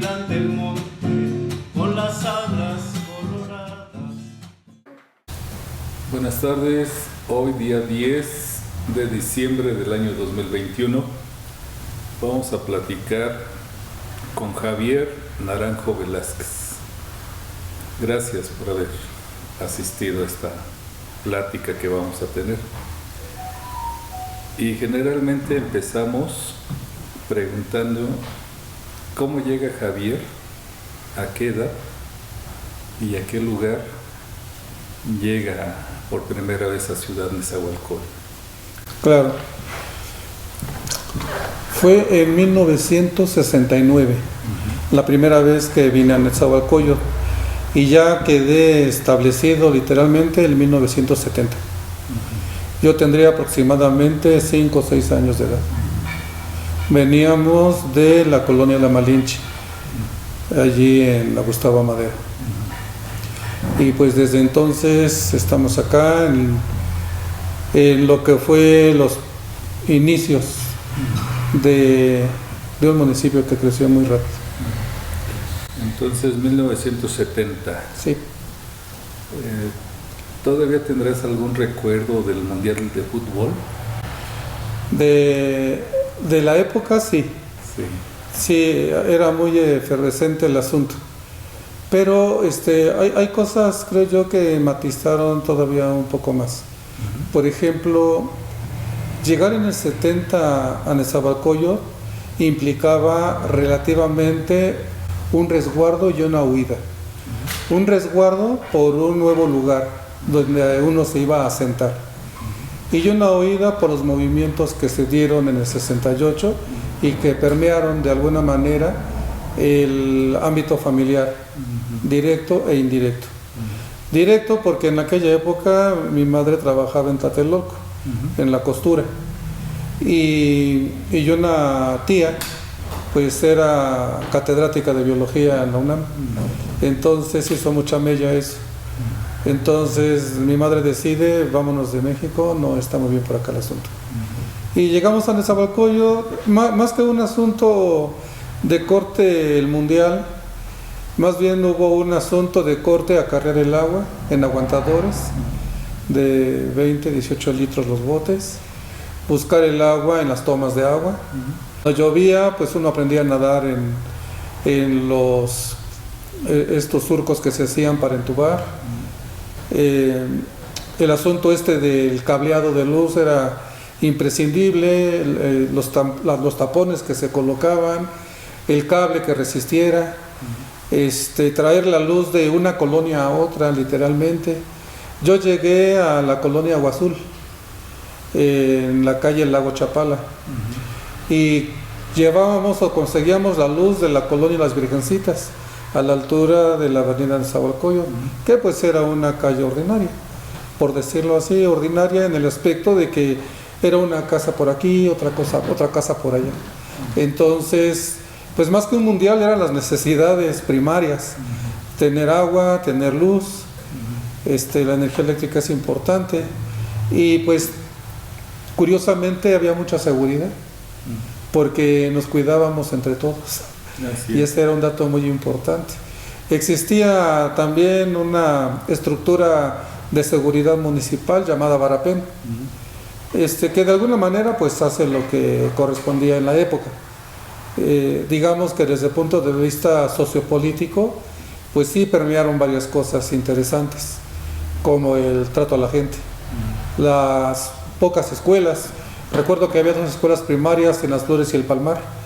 caminante el monte con las alas coloradas. Buenas tardes, hoy día 10 de diciembre del año 2021 vamos a platicar con Javier Naranjo Velázquez. Gracias por haber asistido a esta plática que vamos a tener. Y generalmente empezamos preguntando cómo llega Javier, a qué edad y a qué lugar llega por primera vez a Ciudad Nezahualcóyotl. Claro. Fue en 1969, la primera vez que vine a Nezahualcóyotl, y ya quedé establecido literalmente en 1970. Yo tendría aproximadamente 5 o 6 años de edad. Veníamos de la colonia La Malinche, allí en la Gustavo Amadero. Y pues desde entonces estamos acá en lo que fue los inicios de un municipio que creció muy rápido. Entonces, 1970. Sí. ¿Todavía tendrás algún recuerdo del Mundial de Fútbol? De la época, sí. Sí, era muy efervescente el asunto. Pero hay cosas, creo yo, que matizaron todavía un poco más. Por ejemplo, llegar en el 70 a Nezahualcóyotl implicaba relativamente un resguardo y una huida. Un resguardo por un nuevo lugar donde uno se iba a asentar, y una huida por los movimientos que se dieron en el 68 y que permearon de alguna manera el ámbito familiar, directo e indirecto. Directo porque en aquella época mi madre trabajaba en Tlatelolco, en la costura, y una tía pues era catedrática de biología en la UNAM, entonces hizo mucha mella eso. Entonces mi madre decide, vámonos de México, no está muy bien por acá el asunto. Y llegamos a Nezahualcóyotl, más que un asunto de corte el mundial, más bien hubo un asunto de corte a cargar el agua en aguantadores de 20, 18 litros los botes, buscar el agua en las tomas de agua. Cuando llovía, pues uno aprendía a nadar en estos surcos que se hacían para entubar. El asunto del cableado de luz era imprescindible, los tapones que se colocaban, el cable que resistiera, traer la luz de una colonia a otra, literalmente. Yo llegué a la colonia Agua Azul, en la calle Lago Chapala, y llevábamos o conseguíamos la luz de la colonia Las Virgencitas, a la altura de la avenida Nezahualcóyotl, que pues era una calle ordinaria, por decirlo así, ordinaria en el aspecto de que era una casa por aquí, otra casa por allá. Entonces, pues más que un mundial eran las necesidades primarias, tener agua, tener luz, la energía eléctrica es importante, y pues curiosamente había mucha seguridad, porque nos cuidábamos entre todos. Y ese era un dato muy importante. Existía también una estructura de seguridad municipal llamada Varapen, que de alguna manera pues hace lo que correspondía en la época. Digamos que desde el punto de vista sociopolítico, pues sí permearon varias cosas interesantes, como el trato a la gente, las pocas escuelas. Recuerdo que había 2 escuelas primarias en Las Flores y el Palmar.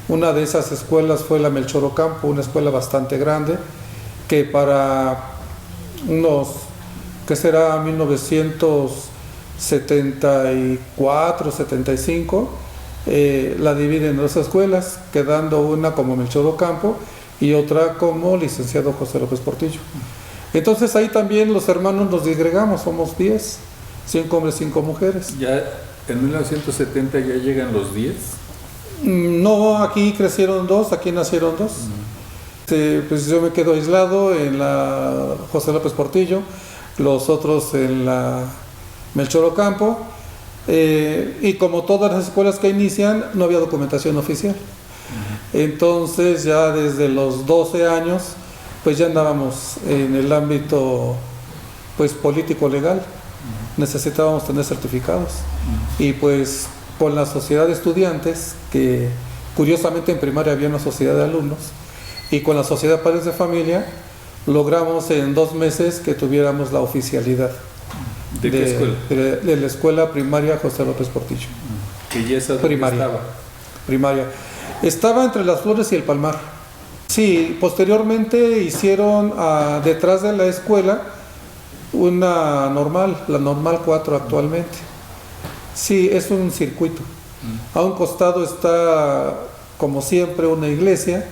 Una de esas escuelas fue la Melchor Ocampo, una escuela bastante grande, que para unos, ¿qué será? 1974, 75, la dividen en 2 escuelas, quedando una como Melchor Ocampo y otra como licenciado José López Portillo. Entonces ahí también los hermanos nos disgregamos, somos 10, 5 hombres, 5 mujeres. ¿Ya en 1970 ya llegan los 10? No, aquí crecieron 2, aquí nacieron 2. Pues yo me quedo aislado en la José López Portillo, los otros en la Melchor Ocampo, y como todas las escuelas que inician, no había documentación oficial. Entonces ya desde los 12 años pues ya andábamos en el ámbito pues político legal, necesitábamos tener certificados y pues con la sociedad de estudiantes, que curiosamente en primaria había una sociedad de alumnos, y con la sociedad de padres de familia logramos en 2 meses que tuviéramos la oficialidad. ¿De qué escuela? De la escuela primaria José López Portillo. Que ya esa Primaria. estaba. Primaria. Estaba entre Las Flores y el Palmar. Sí, posteriormente hicieron detrás de la escuela una normal, la normal 4 actualmente. Sí, es un circuito. A un costado está, como siempre, una iglesia,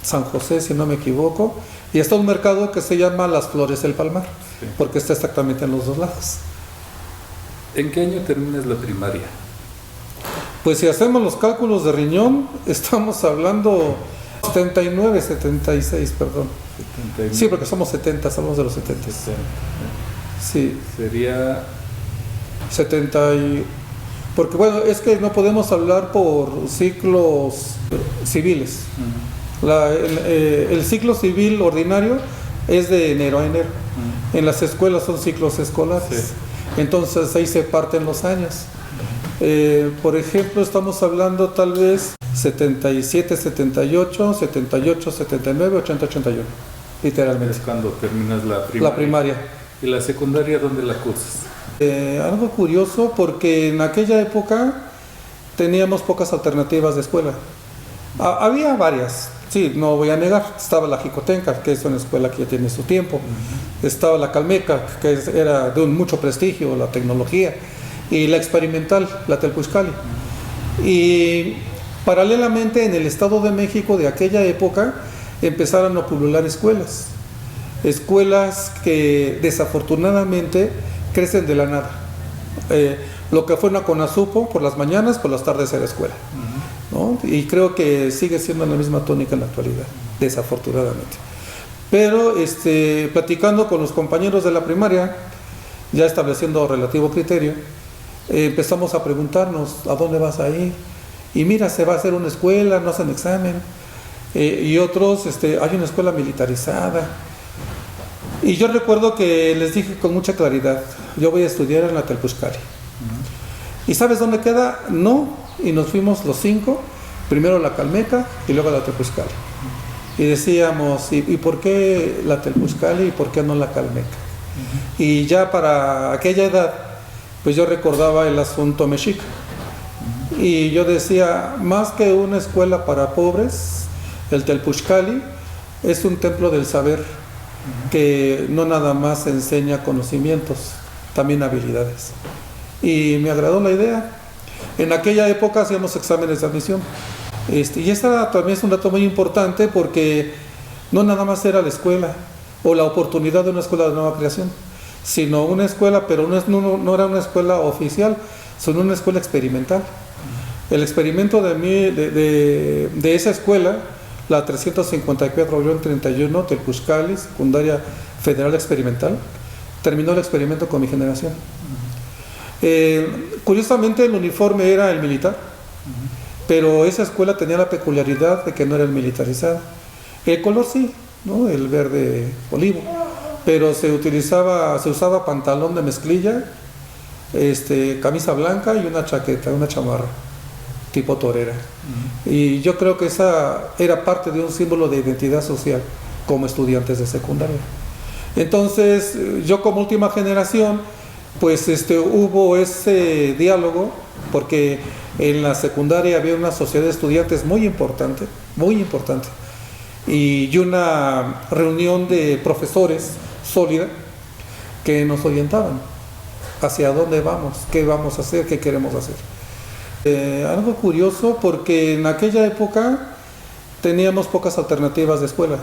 San José, si no me equivoco, y está un mercado que se llama Las Flores del Palmar, Sí. porque está exactamente en los dos lados. ¿En qué año terminas la primaria? Pues si hacemos los cálculos de riñón, estamos hablando 79, 76, perdón. 79. Sí, porque somos 70, somos de los 70. Sí, Sería 70 y... Porque bueno, es que no podemos hablar por ciclos civiles. El ciclo civil ordinario es de enero a enero. En las escuelas son ciclos escolares. Sí. Entonces ahí se parten los años. Por ejemplo, estamos hablando tal vez 77, 78, 78, 79, 80, 81. Literalmente. es cuando terminas la primaria. La primaria. ¿Y la secundaria dónde la cursas? Algo curioso porque en aquella época teníamos pocas alternativas de escuela. Había varias, sí, no voy a negar. Estaba la Jicotenca, que es una escuela que ya tiene su tiempo. Estaba la Calmeca, que era de mucho prestigio, la tecnología. Y la experimental, la Telpuxcali. Y paralelamente en el Estado de México de aquella época empezaron a pulular escuelas. Escuelas que desafortunadamente crecen de la nada. Lo que fue una CONASUPO por las mañanas, por las tardes era escuela. ¿No? Y creo que sigue siendo la misma tónica en la actualidad, desafortunadamente. Pero platicando con los compañeros de la primaria, ya estableciendo relativo criterio, empezamos a preguntarnos ¿a dónde vas a ir? Y mira, se va a hacer una escuela, no hacen examen. Y otros, hay una escuela militarizada. Y yo recuerdo que les dije con mucha claridad, yo voy a estudiar en la Telpuxcali. ¿Y sabes dónde queda? No. Y nos fuimos los 5, primero a la Calmeca y luego a la Telpuxcali. Y decíamos, ¿y por qué la Telpuxcali y por qué no la Calmeca? Y ya para aquella edad, pues yo recordaba el asunto mexica. Y yo decía, más que una escuela para pobres, el Telpuxcali es un templo del saber que no nada más enseña conocimientos, también habilidades. Y me agradó la idea. En aquella época hacíamos exámenes de admisión. Y esa también es un dato muy importante porque no nada más era la escuela o la oportunidad de una escuela de nueva creación, sino una escuela, pero no era una escuela oficial, sino una escuela experimental. El experimento de esa escuela, la 354 Orión 31, Telpuxcali, secundaria federal experimental, terminó el experimento con mi generación. Curiosamente el uniforme era el militar, pero esa escuela tenía la peculiaridad de que no era el militarizado. El color sí, ¿no? El verde olivo, pero se usaba pantalón de mezclilla, camisa blanca y una chaqueta, una chamarra tipo torera. Y yo creo que esa era parte de un símbolo de identidad social como estudiantes de secundaria. Entonces yo como última generación pues hubo ese diálogo porque en la secundaria había una sociedad de estudiantes muy importante y una reunión de profesores sólida que nos orientaban hacia dónde vamos, qué vamos a hacer, qué queremos hacer. Algo curioso porque en aquella época teníamos pocas alternativas de escuela.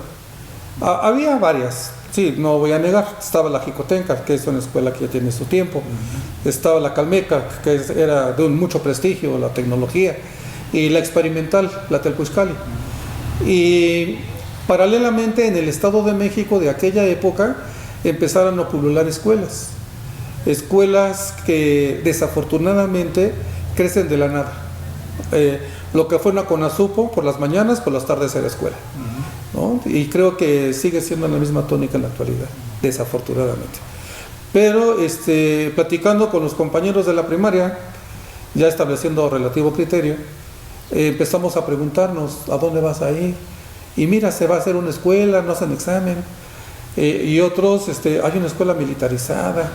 Había varias, sí, no voy a negar. Estaba la Jicotenca, que es una escuela que ya tiene su tiempo. Estaba la Calmeca, que era de mucho prestigio, la tecnología. Y la experimental, la Telpuxcali. Y paralelamente en el Estado de México de aquella época empezaron a pulular escuelas. Escuelas que desafortunadamente crecen de la nada. lo que fue una CONASUPO, por las mañanas, por las tardes era escuela, ¿no? Y creo que sigue siendo la misma tónica en la actualidad, desafortunadamente. Pero platicando con los compañeros de la primaria, ya estableciendo relativo criterio, empezamos a preguntarnos, ¿a dónde vas a ir? Y mira, se va a hacer una escuela, no hacen examen. Y otros, hay una escuela militarizada.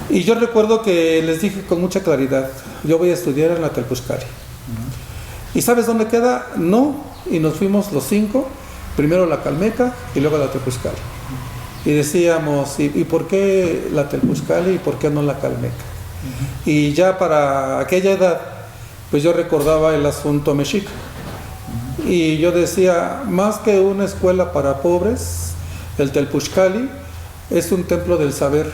Y yo recuerdo que les dije con mucha claridad, yo voy a estudiar en la Telpuxcali. ¿Y sabes dónde queda? No. Y nos fuimos los 5, primero a la Calmeca y luego a la Telpuxcali. Y decíamos, ¿y por qué la Telpuxcali y por qué no la Calmeca? Y ya para aquella edad, pues yo recordaba el asunto mexica. Y yo decía, más que una escuela para pobres, el Telpuxcali es un templo del saber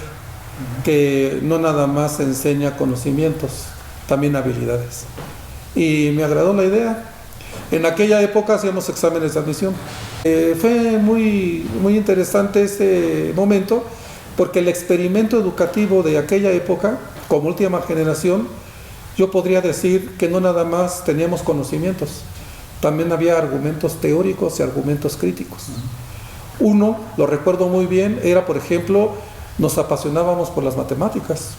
que no nada más enseña conocimientos, también habilidades. Y me agradó la idea. En aquella época hacíamos exámenes de admisión. Fue muy interesante ese momento, porque el experimento educativo de aquella época, como última generación, yo podría decir que no nada más teníamos conocimientos, también había argumentos teóricos y argumentos críticos. Uno, lo recuerdo muy bien, era, por ejemplo, nos apasionábamos por las matemáticas.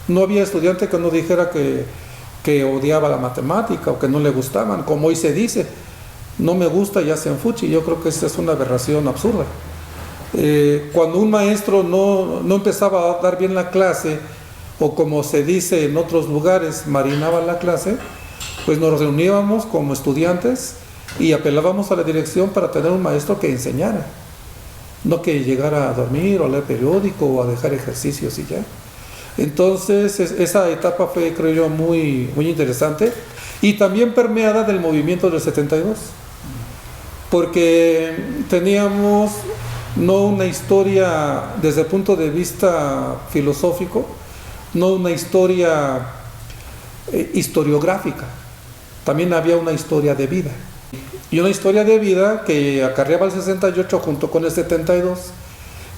No había estudiante que no dijera que odiaba la matemática o que no le gustaban, como hoy se dice, no me gusta y hacen fuchi. Yo creo que esa es una aberración absurda. Cuando un maestro no empezaba a dar bien la clase, o como se dice en otros lugares, marinaba la clase, pues nos reuníamos como estudiantes y apelábamos a la dirección para tener un maestro que enseñara, no que llegara a dormir o a leer periódico o a dejar ejercicios y ya. Entonces esa etapa fue, creo yo, muy interesante, y también permeada del movimiento del 72, porque teníamos no una historia desde el punto de vista filosófico, no una historia historiográfica, también había una historia de vida, y una historia de vida que acarreaba el 68 junto con el 72,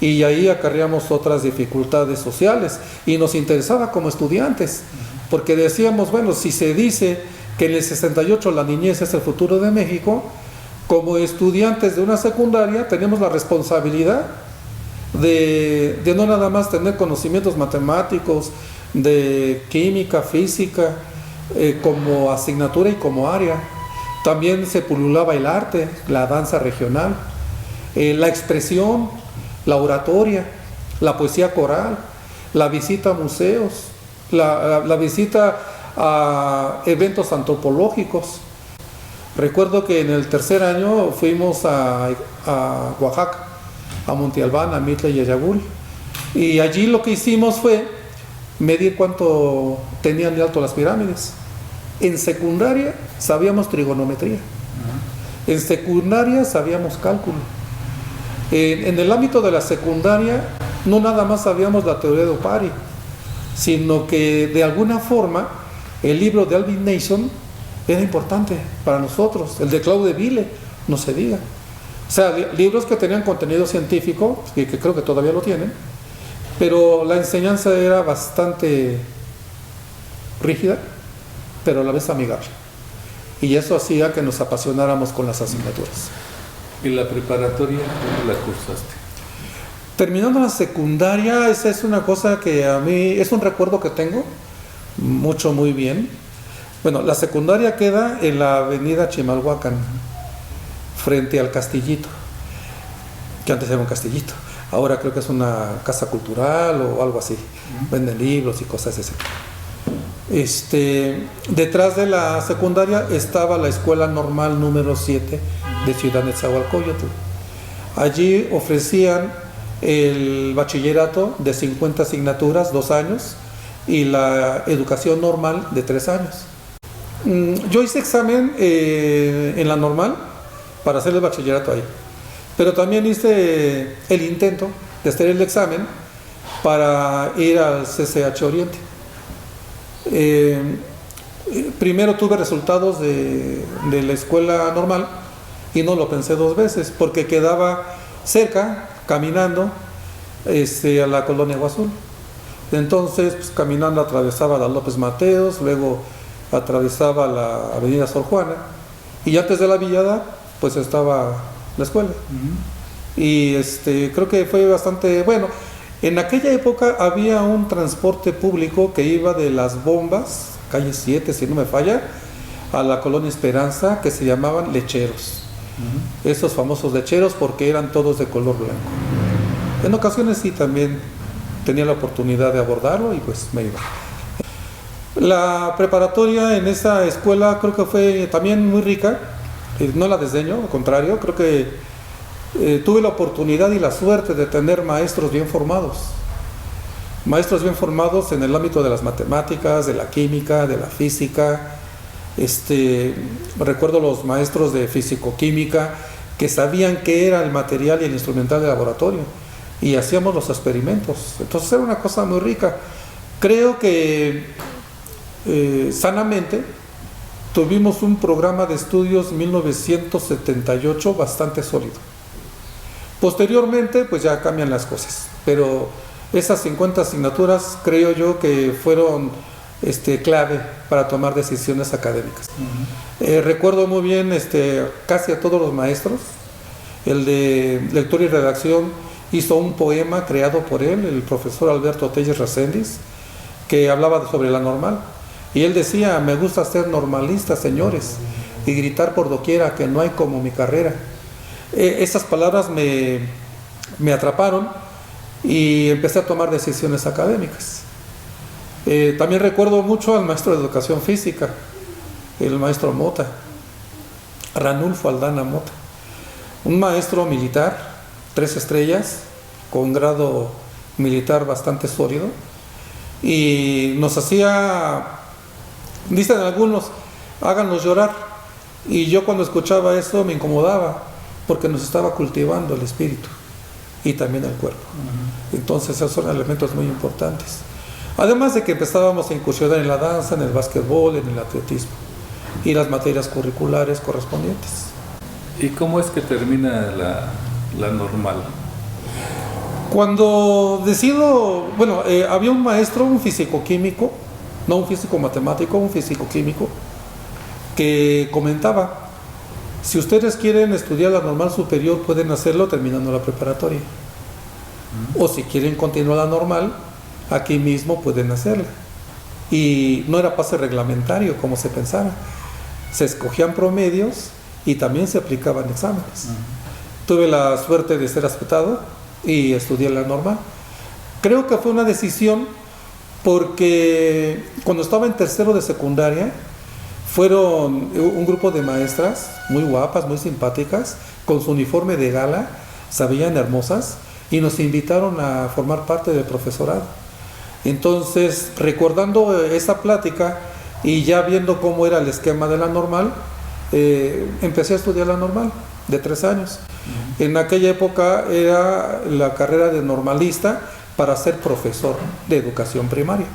y ahí acarreamos otras dificultades sociales, y nos interesaba como estudiantes, porque decíamos, bueno, si se dice que en el 68 la niñez es el futuro de México, como estudiantes de una secundaria tenemos la responsabilidad de no nada más tener conocimientos matemáticos, de química, física, como asignatura y como área. También se pululaba el arte, la danza regional, la expresión, la oratoria, la poesía coral, la visita a museos, la visita a eventos antropológicos. Recuerdo que en el tercer año fuimos a Oaxaca, a Monte Albán, a Mitla y a Yagul, y allí lo que hicimos fue medir cuánto tenían de alto las pirámides. En secundaria sabíamos trigonometría, en secundaria sabíamos cálculo. En el ámbito de la secundaria no nada más sabíamos la teoría de Opari, sino que de alguna forma el libro de Alvin Nation era importante para nosotros, el de Claude Ville, no se diga. O sea, libros que tenían contenido científico, que creo que todavía lo tienen, pero la enseñanza era bastante rígida, pero a la vez amigable. Y eso hacía que nos apasionáramos con las asignaturas. ¿Y la preparatoria cómo la cursaste? Terminando la secundaria, esa es una cosa que a mí es un recuerdo que tengo muy bien. Bueno, la secundaria queda en la avenida Chimalhuacán, frente al Castillito, que antes era un castillito, ahora creo que es una casa cultural o algo así, venden libros y cosas así. Detrás de la secundaria estaba la escuela normal número 7 de Ciudad Nezahualcóyotl. Allí ofrecían el bachillerato de 50 asignaturas, 2 años, y la educación normal de 3 años. Yo hice examen en la normal para hacer el bachillerato ahí, pero también hice el intento de hacer el examen para ir al CCH Oriente. Primero tuve resultados de la escuela normal y no lo pensé 2 veces porque quedaba cerca, caminando a la colonia Agua Azul. Entonces, pues, caminando atravesaba la López Mateos, luego atravesaba la avenida Sor Juana, y antes de la Villada pues estaba la escuela. Y creo que fue bastante bueno. En aquella época había un transporte público que iba de Las Bombas, calle 7 si no me falla, a la colonia Esperanza, que se llamaban lecheros. Esos famosos lecheros, porque eran todos de color blanco. En ocasiones sí también tenía la oportunidad de abordarlo y pues me iba. La preparatoria en esa escuela creo que fue también muy rica, no la desdeño, al contrario, creo que tuve la oportunidad y la suerte de tener maestros bien formados en el ámbito de las matemáticas, de la química, de la física. Recuerdo los maestros de físico-química que sabían qué era el material y el instrumental de laboratorio, y hacíamos los experimentos. Entonces era una cosa muy rica. Creo que sanamente tuvimos un programa de estudios 1978 bastante sólido. Posteriormente pues ya cambian las cosas, pero esas 50 asignaturas creo yo que fueron clave para tomar decisiones académicas. Recuerdo muy bien casi a todos los maestros. El de lectura y redacción hizo un poema creado por él, el profesor Alberto Telles Recendis, que hablaba sobre la normal, y él decía: me gusta ser normalista, señores, y gritar por doquiera que no hay como mi carrera. Esas palabras me atraparon y empecé a tomar decisiones académicas. También recuerdo mucho al maestro de educación física, el maestro Mota, Ranulfo Aldana Mota, un maestro militar, 3 estrellas, con grado militar bastante sólido, y nos hacía, dicen algunos, háganos llorar, y yo cuando escuchaba eso me incomodaba, porque nos estaba cultivando el espíritu y también el cuerpo. Entonces esos son elementos muy importantes. Además de que empezábamos a incursionar en la danza, en el básquetbol, en el atletismo y las materias curriculares correspondientes. ¿Y cómo es que termina la normal? Cuando decido, había un maestro, un físico-químico, no un físico-matemático, un físico-químico, que comentaba: si ustedes quieren estudiar la normal superior, pueden hacerlo terminando la preparatoria. O si quieren continuar la normal, aquí mismo pueden hacerla. Y no era pase reglamentario como se pensaba. Se escogían promedios y también se aplicaban exámenes. Tuve la suerte de ser aceptado y estudié la normal. Creo que fue una decisión porque cuando estaba en tercero de secundaria, fueron un grupo de maestras muy guapas, muy simpáticas, con su uniforme de gala, se veían hermosas, y nos invitaron a formar parte del profesorado. Entonces, recordando esa plática y ya viendo cómo era el esquema de la normal, empecé a estudiar la normal de 3 años. En aquella época era la carrera de normalista para ser profesor de educación primaria.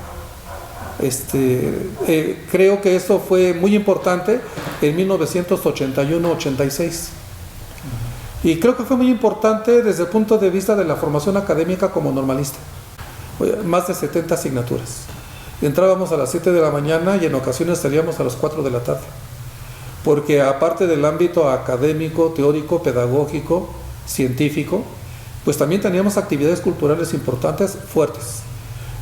Creo que eso fue muy importante en 1981-86, y creo que fue muy importante desde el punto de vista de la formación académica como normalista. Más de 70 asignaturas. Entrábamos a las 7 de la mañana y en ocasiones salíamos a las 4 de la tarde, porque aparte del ámbito académico, teórico, pedagógico, científico, pues también teníamos actividades culturales importantes, fuertes.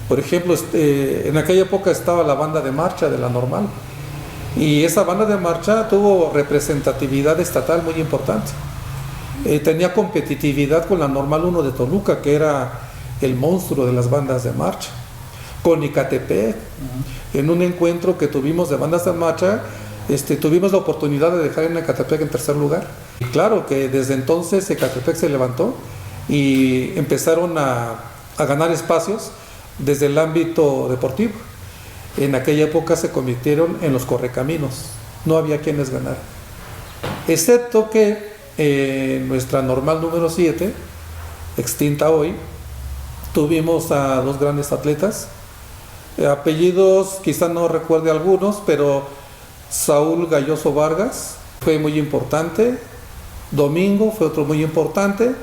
Por ejemplo, en aquella época estaba la banda de marcha de la normal, y esa banda de marcha tuvo representatividad estatal muy importante. Tenía competitividad con la normal 1 de Toluca, que era el monstruo de las bandas de marcha, con Icatepec. En un encuentro que tuvimos de bandas de marcha, tuvimos la oportunidad de dejar en Ecatepec en tercer lugar. Y claro que desde entonces Ecatepec se levantó y empezaron a ganar espacios desde el ámbito deportivo. En aquella época se convirtieron en los correcaminos, no había quienes ganar, excepto que nuestra normal número 7, extinta hoy, tuvimos a 2 grandes atletas, apellidos quizá no recuerde algunos, pero Saúl Galloso Vargas fue muy importante, Domingo fue otro muy importante,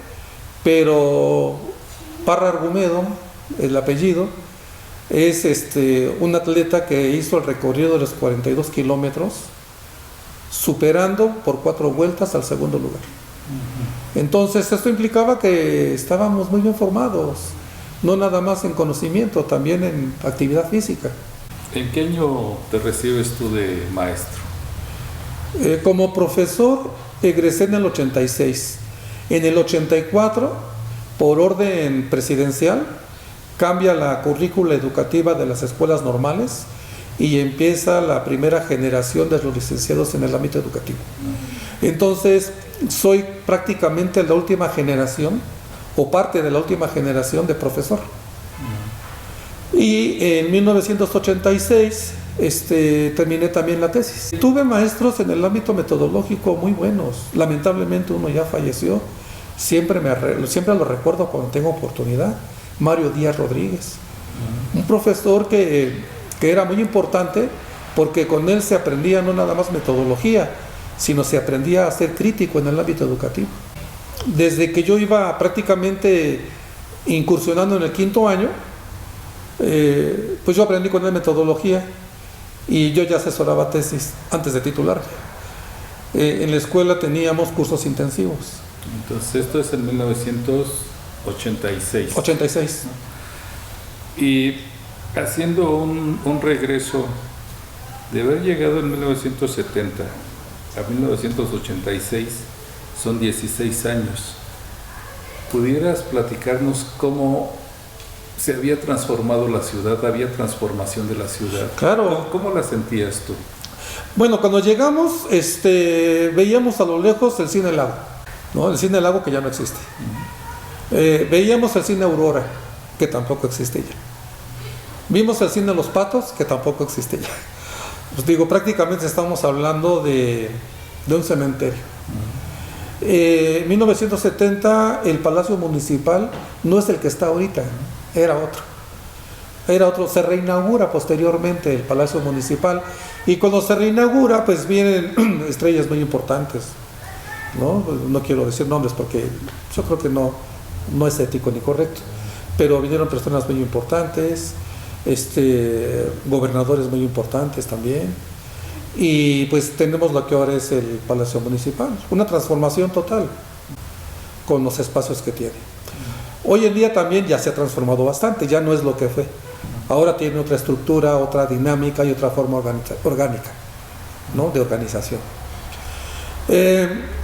pero Parra Argumedo, el apellido, Es un atleta que hizo el recorrido de los 42 kilómetros, superando por 4 vueltas al segundo lugar. Entonces esto implicaba que estábamos muy bien formados, no nada más en conocimiento, también en actividad física. ¿En qué año te recibes tú de maestro? Como profesor egresé en el 86. En el 84, por orden presidencial, cambia la currícula educativa de las escuelas normales y empieza la primera generación de los licenciados en el ámbito educativo. Entonces, soy prácticamente la última generación o parte de la última generación de profesor. Y en 1986 terminé también la tesis. Tuve maestros en el ámbito metodológico muy buenos. Lamentablemente uno ya falleció. Siempre lo recuerdo cuando tengo oportunidad. Mario Díaz Rodríguez. Un profesor que era muy importante porque con él se aprendía no nada más metodología, sino se aprendía a ser crítico en el ámbito educativo. Desde que yo iba prácticamente incursionando en el 5º año, pues yo aprendí con él metodología y yo ya asesoraba tesis antes de titularme. En la escuela teníamos cursos intensivos. Entonces esto es en 1986. 86. Y haciendo un regreso, de haber llegado en 1970 a 1986, son 16 años. ¿Pudieras platicarnos cómo se había transformado la ciudad? ¿Había transformación de la ciudad? Claro. ¿Cómo la sentías tú? Bueno, cuando llegamos, veíamos a lo lejos el Cine Lago, ¿no? El Cine Lago que ya no existe. Veíamos el Cine Aurora, que tampoco existe ya. Vimos el Cine Los Patos, que tampoco existe ya. Pues digo, prácticamente estamos hablando de un cementerio. En 1970 el Palacio Municipal no es el que está ahorita, era otro. Se reinaugura posteriormente el Palacio Municipal y cuando se reinaugura pues vienen estrellas muy importantes, no quiero decir nombres porque yo creo que no es ético ni correcto, pero vinieron personas muy importantes, gobernadores muy importantes también. Y pues tenemos lo que ahora es el Palacio Municipal, una transformación total con los espacios que tiene. Hoy en día también ya se ha transformado bastante, ya no es lo que fue. Ahora tiene otra estructura, otra dinámica y otra forma orgánica, ¿no? De organización.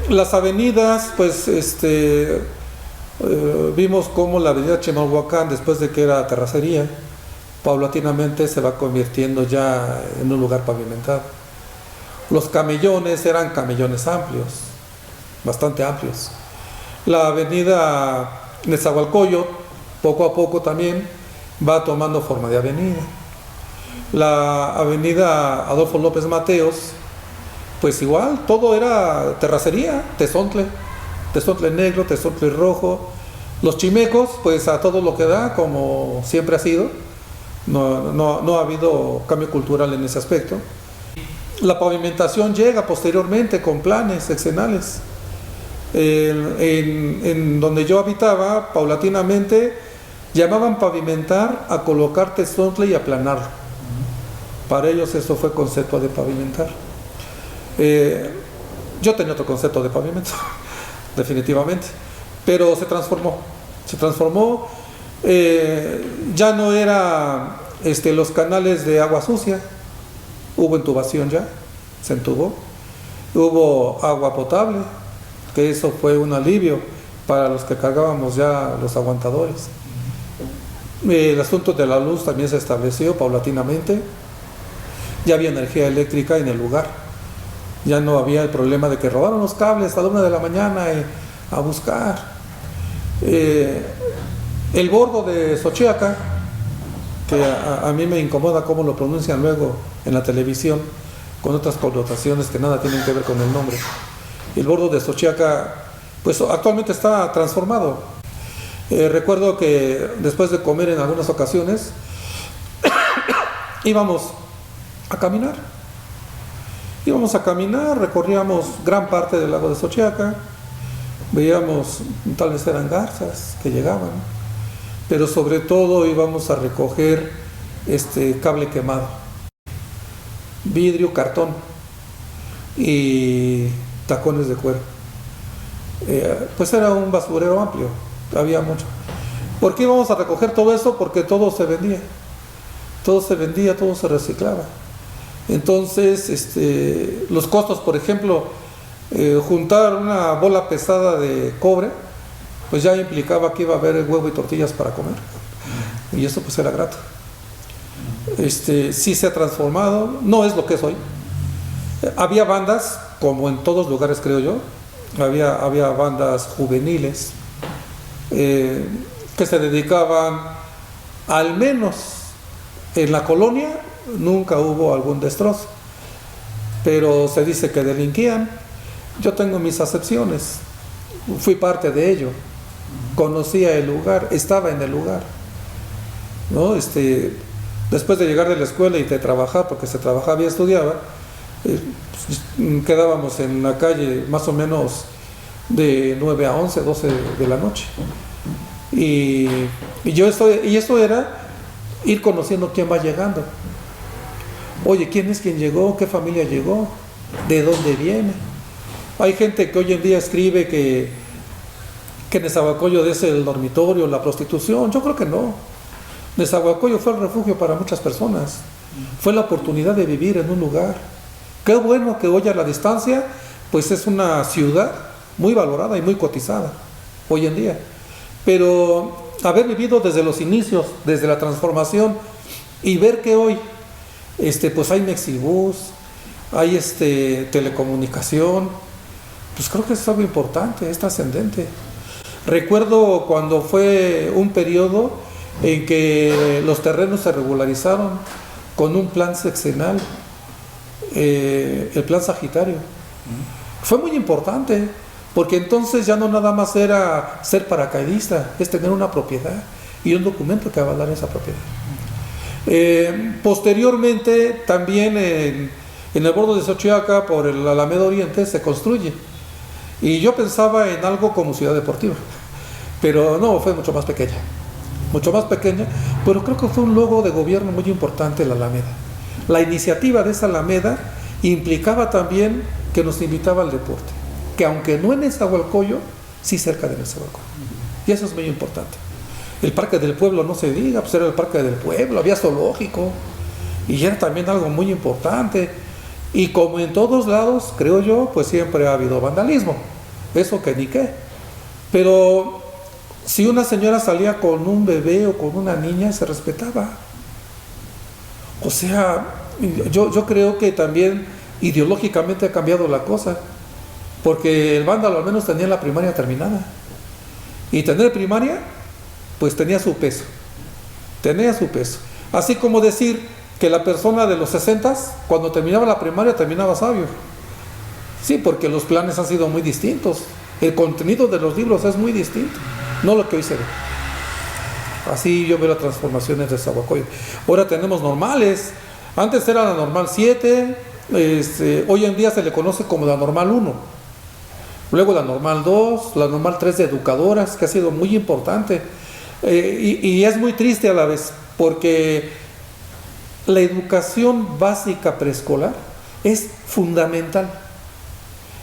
Las avenidas, pues vimos cómo la avenida Chimalhuacán, después de que era terracería, paulatinamente se va convirtiendo ya en un lugar pavimentado. Los camellones eran camellones amplios, bastante amplios. La avenida Nezahualcóyotl, poco a poco también, va tomando forma de avenida. La avenida Adolfo López Mateos, pues igual, todo era terracería, tezontle negro, tezontle rojo. Los chimecos, pues a todo lo que da, como siempre ha sido. No ha habido cambio cultural en ese aspecto. La pavimentación llega posteriormente con planes seccionales. En donde yo habitaba, paulatinamente llamaban pavimentar a colocar tezontle y aplanarlo. Para ellos eso fue concepto de pavimentar. Yo tenía otro concepto de pavimento, definitivamente, pero se transformó. Ya no era los canales de agua sucia, hubo intubación ya, se entubó, hubo agua potable, que eso fue un alivio para los que cargábamos ya los aguantadores. El asunto de la luz también se estableció paulatinamente, ya había energía eléctrica en el lugar, ya no había el problema de que robaron los cables a la 1 de la mañana a buscar. El bordo de Xochiaca, que a mí me incomoda cómo lo pronuncian luego en la televisión, con otras connotaciones que nada tienen que ver con el nombre. El bordo de Xochiaca, pues actualmente está transformado. Recuerdo que después de comer en algunas ocasiones, íbamos a caminar, recorríamos gran parte del lago de Xochiaca, veíamos, tal vez eran garzas que llegaban, pero sobre todo íbamos a recoger cable quemado, vidrio, cartón y tacones de cuero. Pues era un basurero amplio, había mucho. ¿Por qué íbamos a recoger todo eso? Porque todo se vendía, todo se reciclaba. Entonces, los costos, por ejemplo, juntar una bola pesada de cobre, pues ya implicaba que iba a haber huevo y tortillas para comer. Y eso pues era grato. Sí se ha transformado, no es lo que es hoy. Había bandas, como en todos lugares creo yo, había bandas juveniles que se dedicaban, al menos en la colonia, nunca hubo algún destrozo, pero se dice que delinquían. Yo tengo mis acepciones, fui parte de ello, conocía el lugar, estaba en el lugar, ¿no? Después de llegar de la escuela y de trabajar, porque se trabajaba y estudiaba, pues, quedábamos en la calle más o menos de 9 a 11, 12 de la noche. Y esto era ir conociendo quién va llegando. Oye, ¿quién es quien llegó? ¿Qué familia llegó? ¿De dónde viene? Hay gente que hoy en día escribe que Nezahualcóyotl es el dormitorio, la prostitución. Yo creo que no. Nezahualcóyotl fue el refugio para muchas personas. Fue la oportunidad de vivir en un lugar. Qué bueno que hoy a la distancia, pues es una ciudad muy valorada y muy cotizada hoy en día. Pero haber vivido desde los inicios, desde la transformación, y ver que hoy pues hay Mexibus, hay telecomunicación, pues creo que es algo importante, es trascendente. Recuerdo cuando fue un periodo en que los terrenos se regularizaron con un plan sexenal, el plan Sagitario. Fue muy importante, porque entonces ya no nada más era ser paracaidista, es tener una propiedad y un documento que avalar esa propiedad. Posteriormente también en el bordo de Xochiaca, por el Alameda Oriente, se construye. Y yo pensaba en algo como Ciudad Deportiva, pero no, fue mucho más pequeña, pero creo que fue un logro de gobierno muy importante la Alameda. La iniciativa de esa Alameda implicaba también que nos invitaba al deporte, que aunque no en Nezahualcóyotl, sí cerca de Nezahualcóyotl. Y eso es muy importante. El Parque del Pueblo, no se diga, pues era el Parque del Pueblo, había zoológico, y era también algo muy importante. Y como en todos lados, creo yo, pues siempre ha habido vandalismo, eso que ni qué. Pero si una señora salía con un bebé o con una niña, se respetaba. O sea, yo creo que también ideológicamente ha cambiado la cosa, porque el vándalo al menos tenía la primaria terminada. Y tener primaria, pues tenía su peso. Así como decir que la persona de los 60s, cuando terminaba la primaria, terminaba sabio. Sí, porque los planes han sido muy distintos. El contenido de los libros es muy distinto, no lo que hoy se ve. Así yo veo las transformaciones de Nezahualcóyotl. Ahora tenemos normales. Antes era la normal 7, hoy en día se le conoce como la normal 1. Luego la normal 2, la normal 3 de educadoras, que ha sido muy importante. Y es muy triste a la vez, porque la educación básica preescolar es fundamental.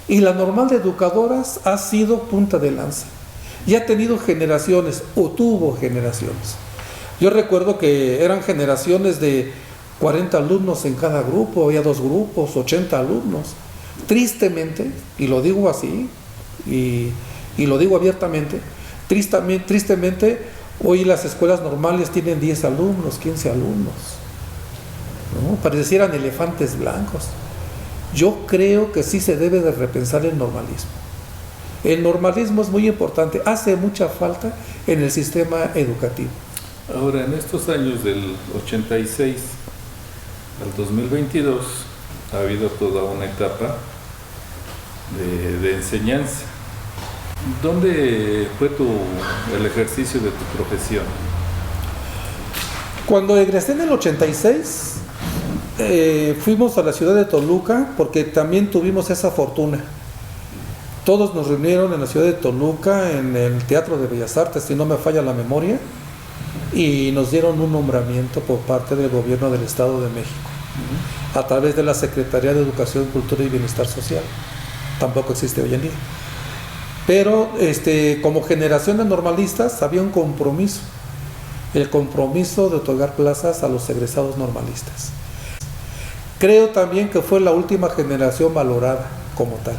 Y la normal de educadoras ha sido punta de lanza. Y ha tenido generaciones, o tuvo generaciones. Yo recuerdo que eran generaciones de 40 alumnos en cada grupo, había 2 grupos, 80 alumnos. Tristemente, y lo digo así, y lo digo abiertamente, tristemente, hoy las escuelas normales tienen 10 alumnos, 15 alumnos, ¿no? Parecieran elefantes blancos. Yo creo que sí se debe de repensar el normalismo. El normalismo es muy importante, hace mucha falta en el sistema educativo. Ahora, en estos años del 86 al 2022 ha habido toda una etapa de enseñanza. ¿Dónde fue el ejercicio de tu profesión? Cuando egresé en el 86, fuimos a la ciudad de Toluca, porque también tuvimos esa fortuna. Todos nos reunieron en la ciudad de Toluca, en el Teatro de Bellas Artes, si no me falla la memoria, y nos dieron un nombramiento por parte del gobierno del Estado de México, a través de la Secretaría de Educación, Cultura y Bienestar Social. Tampoco existe hoy en día. Pero como generación de normalistas había un compromiso, el compromiso de otorgar plazas a los egresados normalistas. Creo también que fue la última generación valorada como tal.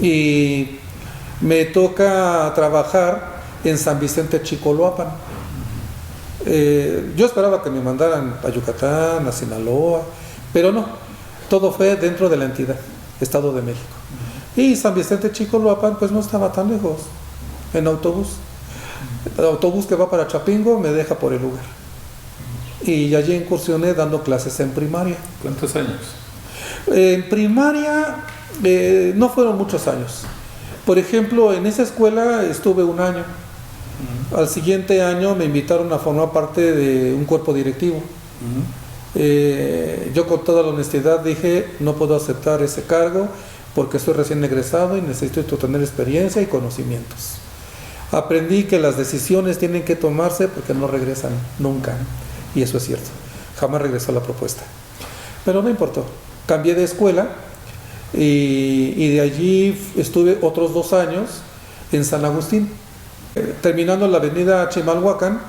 Y me toca trabajar en San Vicente Chicoloapan. Yo esperaba que me mandaran a Yucatán, a Sinaloa, pero no, todo fue dentro de la entidad, Estado de México. Y San Vicente Chicoloapan pues no estaba tan lejos, en autobús. El autobús que va para Chapingo me deja por el lugar. Y allí incursioné dando clases en primaria. ¿Cuántos años? En primaria no fueron muchos años. Por ejemplo, en esa escuela estuve un año. Al siguiente año me invitaron a formar parte de un cuerpo directivo. Yo con toda la honestidad dije, no puedo aceptar ese cargo porque soy recién egresado y necesito tener experiencia y conocimientos. Aprendí que las decisiones tienen que tomarse porque no regresan nunca, y eso es cierto, jamás regresó la propuesta. Pero no importó, cambié de escuela y de allí estuve otros 2 años en San Agustín. Terminando la avenida Chimalhuacán,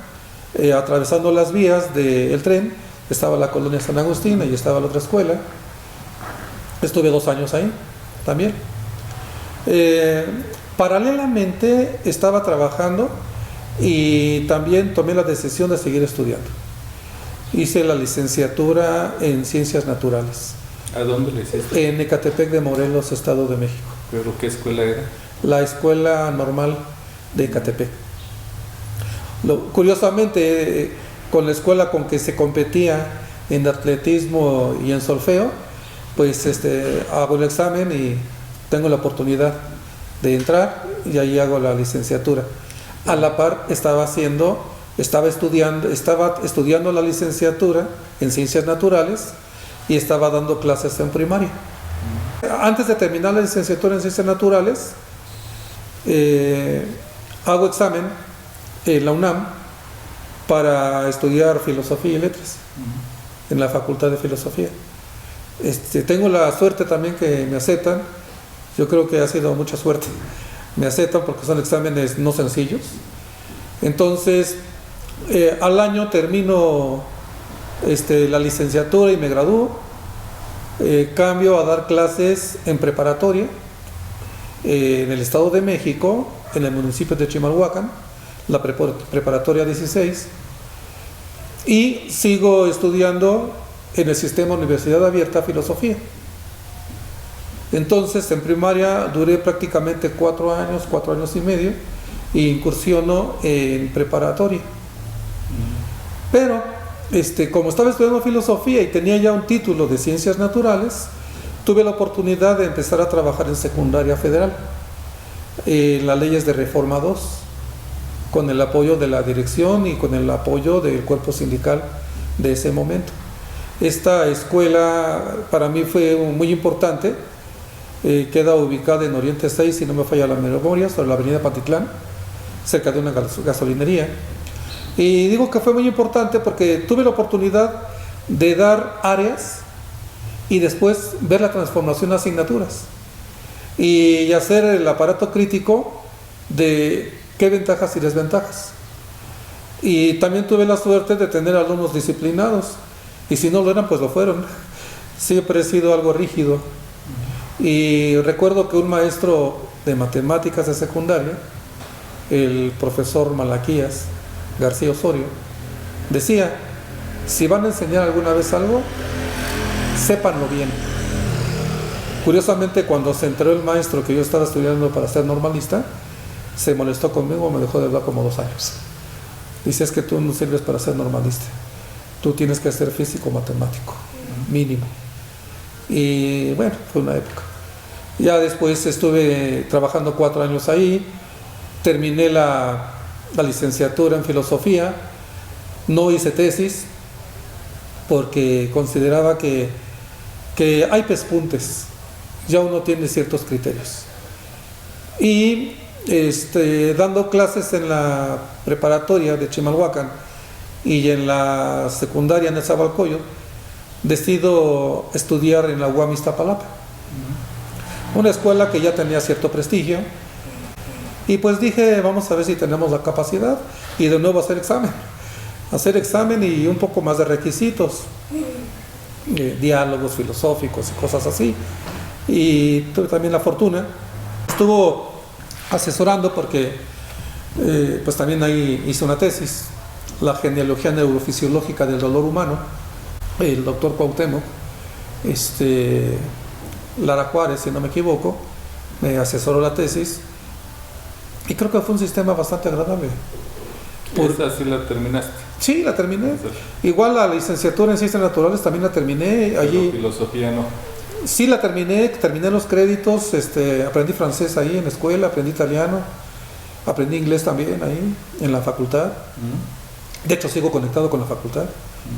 atravesando las vías del tren, estaba la colonia San Agustín, ahí estaba la otra escuela. Estuve 2 años ahí también. Paralelamente estaba trabajando y también tomé la decisión de seguir estudiando. Hice la licenciatura en Ciencias Naturales. ¿A dónde le hiciste? En Ecatepec de Morelos, Estado de México. ¿Pero qué escuela era? La Escuela Normal de Ecatepec. Curiosamente, con la escuela con que se competía en atletismo y en solfeo, pues hago el examen y tengo la oportunidad de entrar y ahí hago la licenciatura. A la par estaba estudiando la licenciatura en Ciencias Naturales y estaba dando clases en primaria. Antes de terminar la licenciatura en Ciencias Naturales, hago examen en la UNAM para estudiar Filosofía y Letras en la Facultad de Filosofía. Tengo la suerte también que me aceptan. Yo creo que ha sido mucha suerte. Me aceptan porque son exámenes no sencillos. Entonces, al año termino la licenciatura y me gradúo. Cambio a dar clases en preparatoria en el Estado de México, en el municipio de Chimalhuacán, la preparatoria 16, y sigo estudiando en el sistema Universidad Abierta Filosofía. Entonces, en primaria duré prácticamente 4 años y medio, e incursiono en preparatoria. Pero, como estaba estudiando filosofía y tenía ya un título de Ciencias Naturales, tuve la oportunidad de empezar a trabajar en secundaria federal, en las leyes de Reforma 2, con el apoyo de la dirección y con el apoyo del cuerpo sindical de ese momento. Esta escuela para mí fue muy importante. Queda ubicada en Oriente 6, si no me falla la memoria, sobre la avenida Pantitlán, cerca de una gasolinería. Y digo que fue muy importante porque tuve la oportunidad de dar áreas y después ver la transformación de asignaturas y hacer el aparato crítico de qué ventajas y desventajas. Y también tuve la suerte de tener alumnos disciplinados, y si no lo eran, pues lo fueron. Siempre he sido algo rígido. Y recuerdo que un maestro de matemáticas de secundaria, el profesor Malaquías García Osorio, decía: si van a enseñar alguna vez algo, sépanlo bien. Curiosamente, cuando se enteró el maestro que yo estaba estudiando para ser normalista, se molestó conmigo, me dejó de hablar como 2 años. Dice: es que tú no sirves para ser normalista, tú tienes que ser físico matemático mínimo. Y bueno, fue una época. Ya después estuve trabajando 4 años ahí, terminé la licenciatura en filosofía, no hice tesis porque consideraba que hay pespuntes, ya uno tiene ciertos criterios. Y dando clases en la preparatoria de Chimalhuacán y en la secundaria en Nezahualcóyotl, decido estudiar en la UAM Iztapalapa, una escuela que ya tenía cierto prestigio, y pues dije, vamos a ver si tenemos la capacidad, y de nuevo hacer examen y un poco más de requisitos, diálogos filosóficos y cosas así. Y tuve también la fortuna, estuvo asesorando porque pues también ahí hice una tesis, la genealogía neurofisiológica del dolor humano, el doctor Cuauhtémoc Lara Juárez, si no me equivoco, me asesoró la tesis, y creo que fue un sistema bastante agradable. ¿Esa sí la terminaste? Sí, la terminé. Igual la licenciatura en Ciencias Naturales también la terminé. Allí, pero filosofía no. Sí, la terminé los créditos, aprendí francés ahí en la escuela, aprendí italiano, aprendí inglés también ahí en la facultad. De hecho, sigo conectado con la facultad,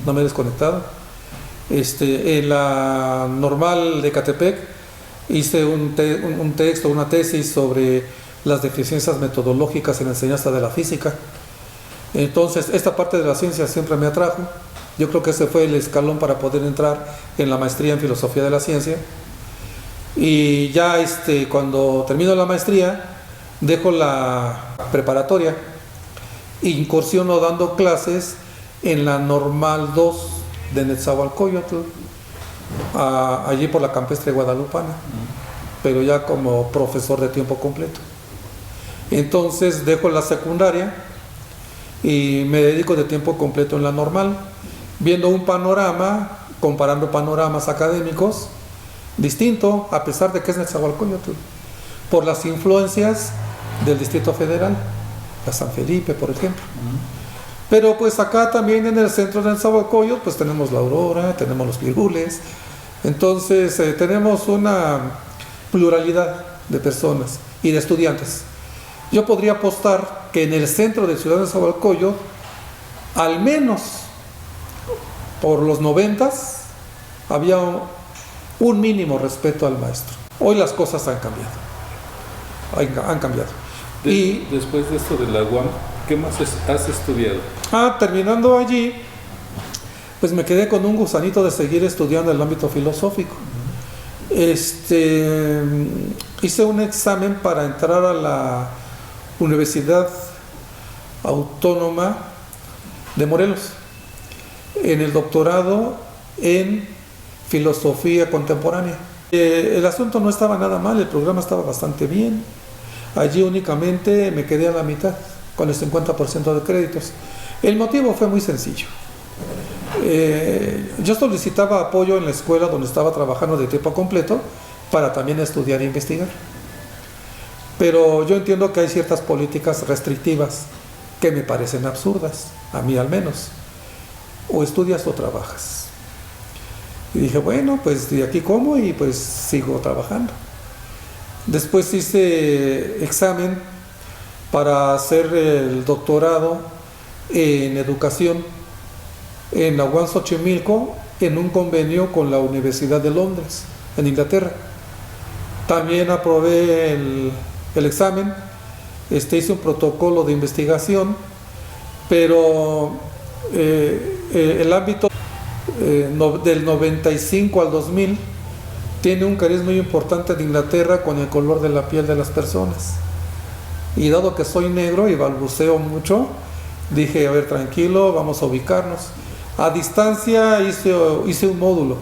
no me he desconectado. En la normal de Ecatepec hice un texto, una tesis sobre las deficiencias metodológicas en la enseñanza de la física. Entonces, esta parte de la ciencia siempre me atrajo. Yo creo que ese fue el escalón para poder entrar en la maestría en filosofía de la ciencia. Y ya cuando termino la maestría, dejo la preparatoria, incursiono dando clases en la normal 2 de Nezahualcóyotl, allí por la campestre guadalupana, pero ya como profesor de tiempo completo. Entonces dejo la secundaria y me dedico de tiempo completo en la normal, viendo un panorama, comparando panoramas académicos distinto, a pesar de que es Nezahualcóyotl, por las influencias del Distrito Federal, la San Felipe, por ejemplo. Pero pues acá también en el centro de Nezahualcóyotl pues tenemos la Aurora, tenemos los Pirules, entonces tenemos una pluralidad de personas y de estudiantes. Yo podría apostar que en el centro de Ciudad de Nezahualcóyotl, al menos por los 90s, había un mínimo respeto al maestro. Hoy las cosas han cambiado. Han cambiado. Y después de esto de la UAM, ¿qué más has estudiado? Terminando allí, pues me quedé con un gusanito de seguir estudiando el ámbito filosófico. Hice un examen para entrar a la Universidad Autónoma de Morelos, en el doctorado en filosofía contemporánea. El asunto no estaba nada mal, el programa estaba bastante bien. Allí únicamente me quedé a la mitad, con el 50% de créditos. El motivo fue muy sencillo. Yo solicitaba apoyo en la escuela donde estaba trabajando de tiempo completo para también estudiar e investigar. Pero yo entiendo que hay ciertas políticas restrictivas que me parecen absurdas, a mí al menos. O estudias o trabajas. Y dije, bueno, pues de aquí como y pues sigo trabajando. Después hice examen para hacer el doctorado en educación en la UAM Xochimilco, en un convenio con la Universidad de Londres, en Inglaterra. También aprobé el examen, hice un protocolo de investigación, pero el ámbito del 95 al 2000 tiene un cariz muy importante de Inglaterra con el color de la piel de las personas. Y dado que soy negro y balbuceo mucho, dije, a ver, tranquilo, vamos a ubicarnos. A distancia hice un módulo,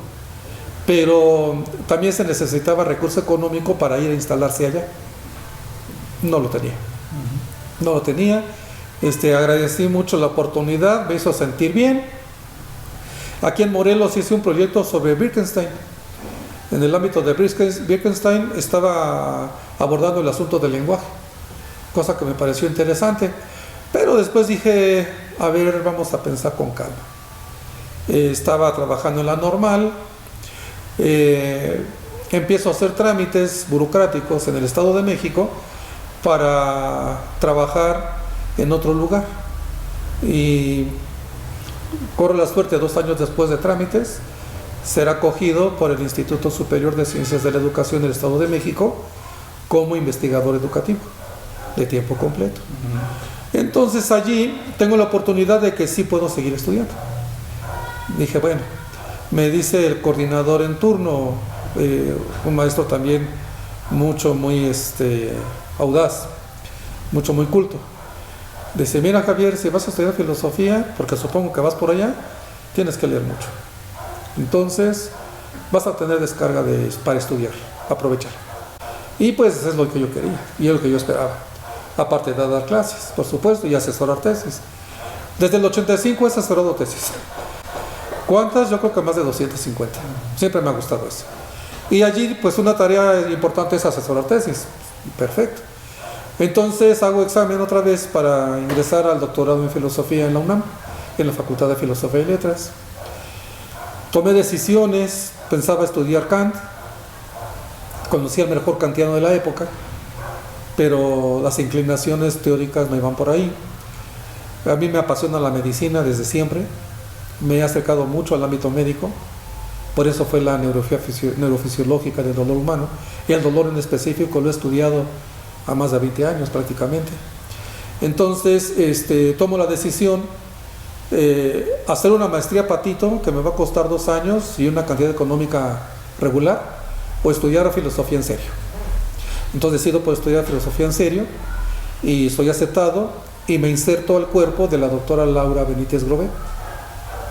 pero también se necesitaba recurso económico para ir a instalarse allá. No lo tenía. No lo tenía. Agradecí mucho la oportunidad, me hizo sentir bien. Aquí en Morelos hice un proyecto sobre Wittgenstein. En el ámbito de Wittgenstein estaba abordando el asunto del lenguaje, cosa que me pareció interesante, pero después dije, a ver, vamos a pensar con calma. Estaba trabajando en la normal, empiezo a hacer trámites burocráticos en el Estado de México para trabajar en otro lugar, y corro la suerte, 2 años después de trámites, ser acogido por el Instituto Superior de Ciencias de la Educación del Estado de México como investigador educativo. de tiempo completo. Entonces allí tengo la oportunidad de que sí puedo seguir estudiando. Dije, bueno, me dice el coordinador en turno, un maestro también muy audaz, muy culto. Dice, mira Javier, si vas a estudiar filosofía, porque supongo que vas por allá, tienes que leer mucho. Entonces vas a tener descarga para estudiar, aprovechar. Y pues es lo que yo quería y es lo que yo esperaba. Aparte de dar clases, por supuesto, y asesorar tesis. Desde el 85 he asesorado tesis. ¿Cuántas? Yo creo que más de 250. Siempre me ha gustado eso. Y allí pues una tarea importante es asesorar tesis. Perfecto. Entonces hago examen otra vez para ingresar al doctorado en filosofía en la UNAM, en la Facultad de Filosofía y Letras. Tomé decisiones, pensaba estudiar Kant, conocí al mejor kantiano de la época, pero las inclinaciones teóricas no iban por ahí. A mí me apasiona la medicina desde siempre, me he acercado mucho al ámbito médico, por eso fue la neurofisiológica del dolor humano, y el dolor en específico lo he estudiado a más de 20 años prácticamente. Entonces tomo la decisión hacer una maestría patito que me va a costar 2 años y una cantidad económica regular, o estudiar filosofía en serio. Entonces decido por estudiar filosofía en serio y soy aceptado y me inserto al cuerpo de la doctora Laura Benítez Grové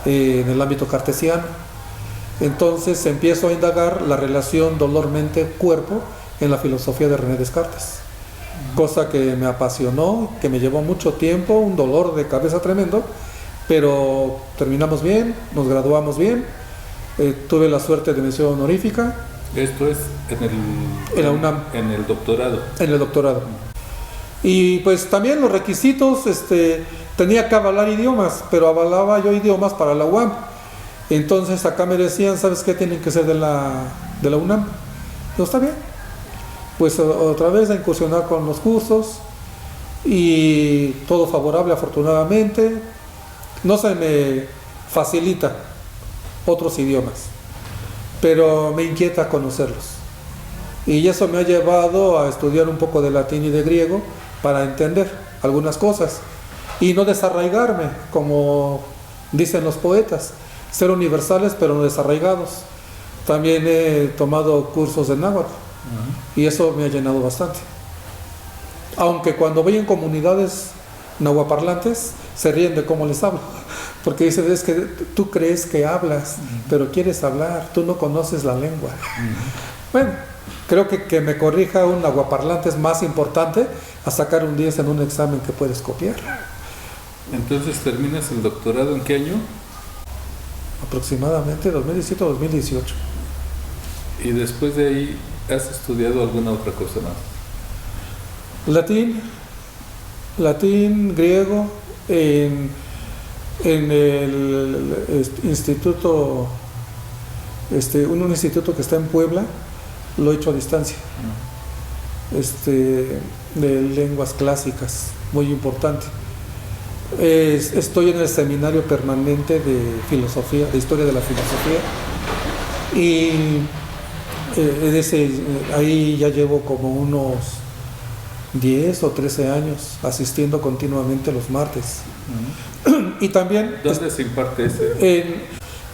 en el ámbito cartesiano. Entonces empiezo a indagar la relación dolor-mente-cuerpo en la filosofía de René Descartes, cosa que me apasionó, que me llevó mucho tiempo, un dolor de cabeza tremendo, pero terminamos bien, nos graduamos bien, tuve la suerte de mención honorífica. Esto es en la UNAM, en el doctorado. En el doctorado. Y pues también los requisitos, tenía que avalar idiomas, pero avalaba yo idiomas para la UAM. Entonces acá me decían, ¿sabes qué? Tienen que ser de la UNAM. Digo, está bien. Pues otra vez a incursionar con los cursos y todo favorable afortunadamente. No se me facilita otros idiomas, pero me inquieta conocerlos. Y eso me ha llevado a estudiar un poco de latín y de griego para entender algunas cosas y no desarraigarme, como dicen los poetas, ser universales pero no desarraigados. También he tomado cursos de náhuatl y eso me ha llenado bastante. Aunque cuando voy en comunidades nahuaparlantes se ríen de cómo les hablo, porque dicen, es que tú crees que hablas, pero quieres hablar, tú no conoces la lengua. Bueno, creo que me corrija un nahuaparlante es más importante a sacar un 10 en un examen que puedes copiar. Entonces, ¿terminas el doctorado en qué año? Aproximadamente 2017-2018. Y después de ahí, ¿has estudiado alguna otra cosa más? Latín, griego, en el instituto, un instituto que está en Puebla, lo he hecho a distancia, de lenguas clásicas, muy importante. Estoy en el seminario permanente de filosofía, de historia de la filosofía, y ahí ya llevo como unos 10 o 13 años asistiendo continuamente los martes. Y también ¿dónde se imparte ese?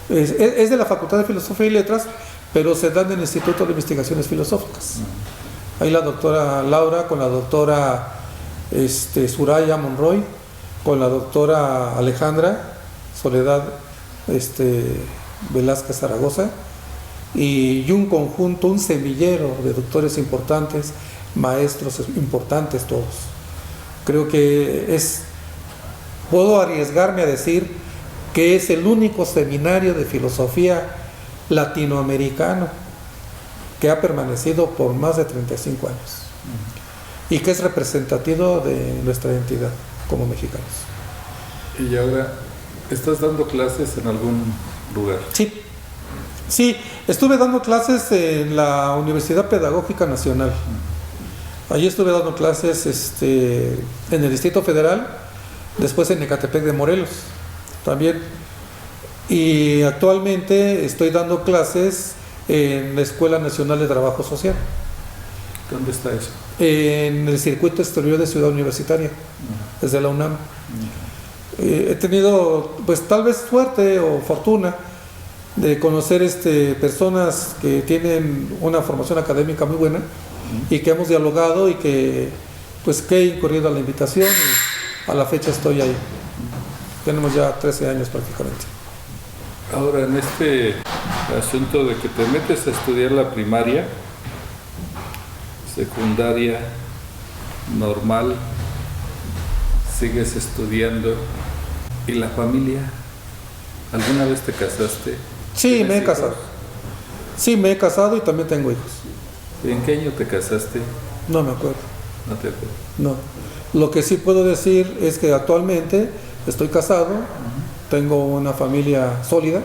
Es de la Facultad de Filosofía y Letras, pero se dan en el Instituto de Investigaciones Filosóficas. Ahí la doctora Laura con la doctora Suraya Monroy, con la doctora Alejandra Soledad Velázquez Zaragoza, y un conjunto, un semillero de doctores importantes, maestros importantes todos. Creo que puedo arriesgarme a decir que es el único seminario de filosofía latinoamericano que ha permanecido por más de 35 años y que es representativo de nuestra identidad como mexicanos. ¿Y ahora estás dando clases en algún lugar? Sí, estuve dando clases en la Universidad Pedagógica Nacional. Allí estuve dando clases en el Distrito Federal, después en Ecatepec de Morelos también. Y actualmente estoy dando clases en la Escuela Nacional de Trabajo Social. ¿Dónde está eso? En el circuito exterior de Ciudad Universitaria, desde la UNAM. He tenido, pues tal vez suerte o fortuna de conocer personas que tienen una formación académica muy buena y que hemos dialogado y que he incurrido a la invitación y a la fecha estoy ahí. Tenemos ya 13 años prácticamente. Ahora, en este asunto de que te metes a estudiar la primaria, secundaria, normal, sigues estudiando, ¿y la familia? ¿Alguna vez te casaste? Sí, me he casado. Sí, me he casado y también tengo hijos. ¿En qué año te casaste? No me acuerdo. No te acuerdo. No. Lo que sí puedo decir es que actualmente estoy casado, tengo una familia sólida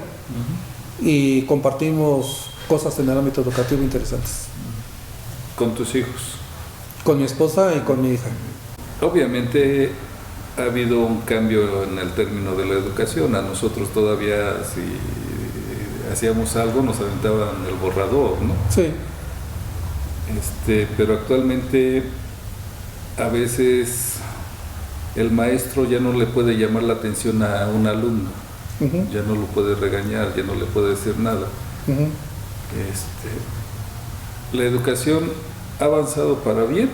y compartimos cosas en el ámbito educativo interesantes. ¿Con tus hijos? Con mi esposa y con mi hija. Obviamente ha habido un cambio en el término de la educación. A nosotros todavía, si hacíamos algo, nos aventaban el borrador, ¿no? Sí. Pero actualmente a veces el maestro ya no le puede llamar la atención a un alumno, ya no lo puede regañar, ya no le puede decir nada. La educación ha avanzado para bien.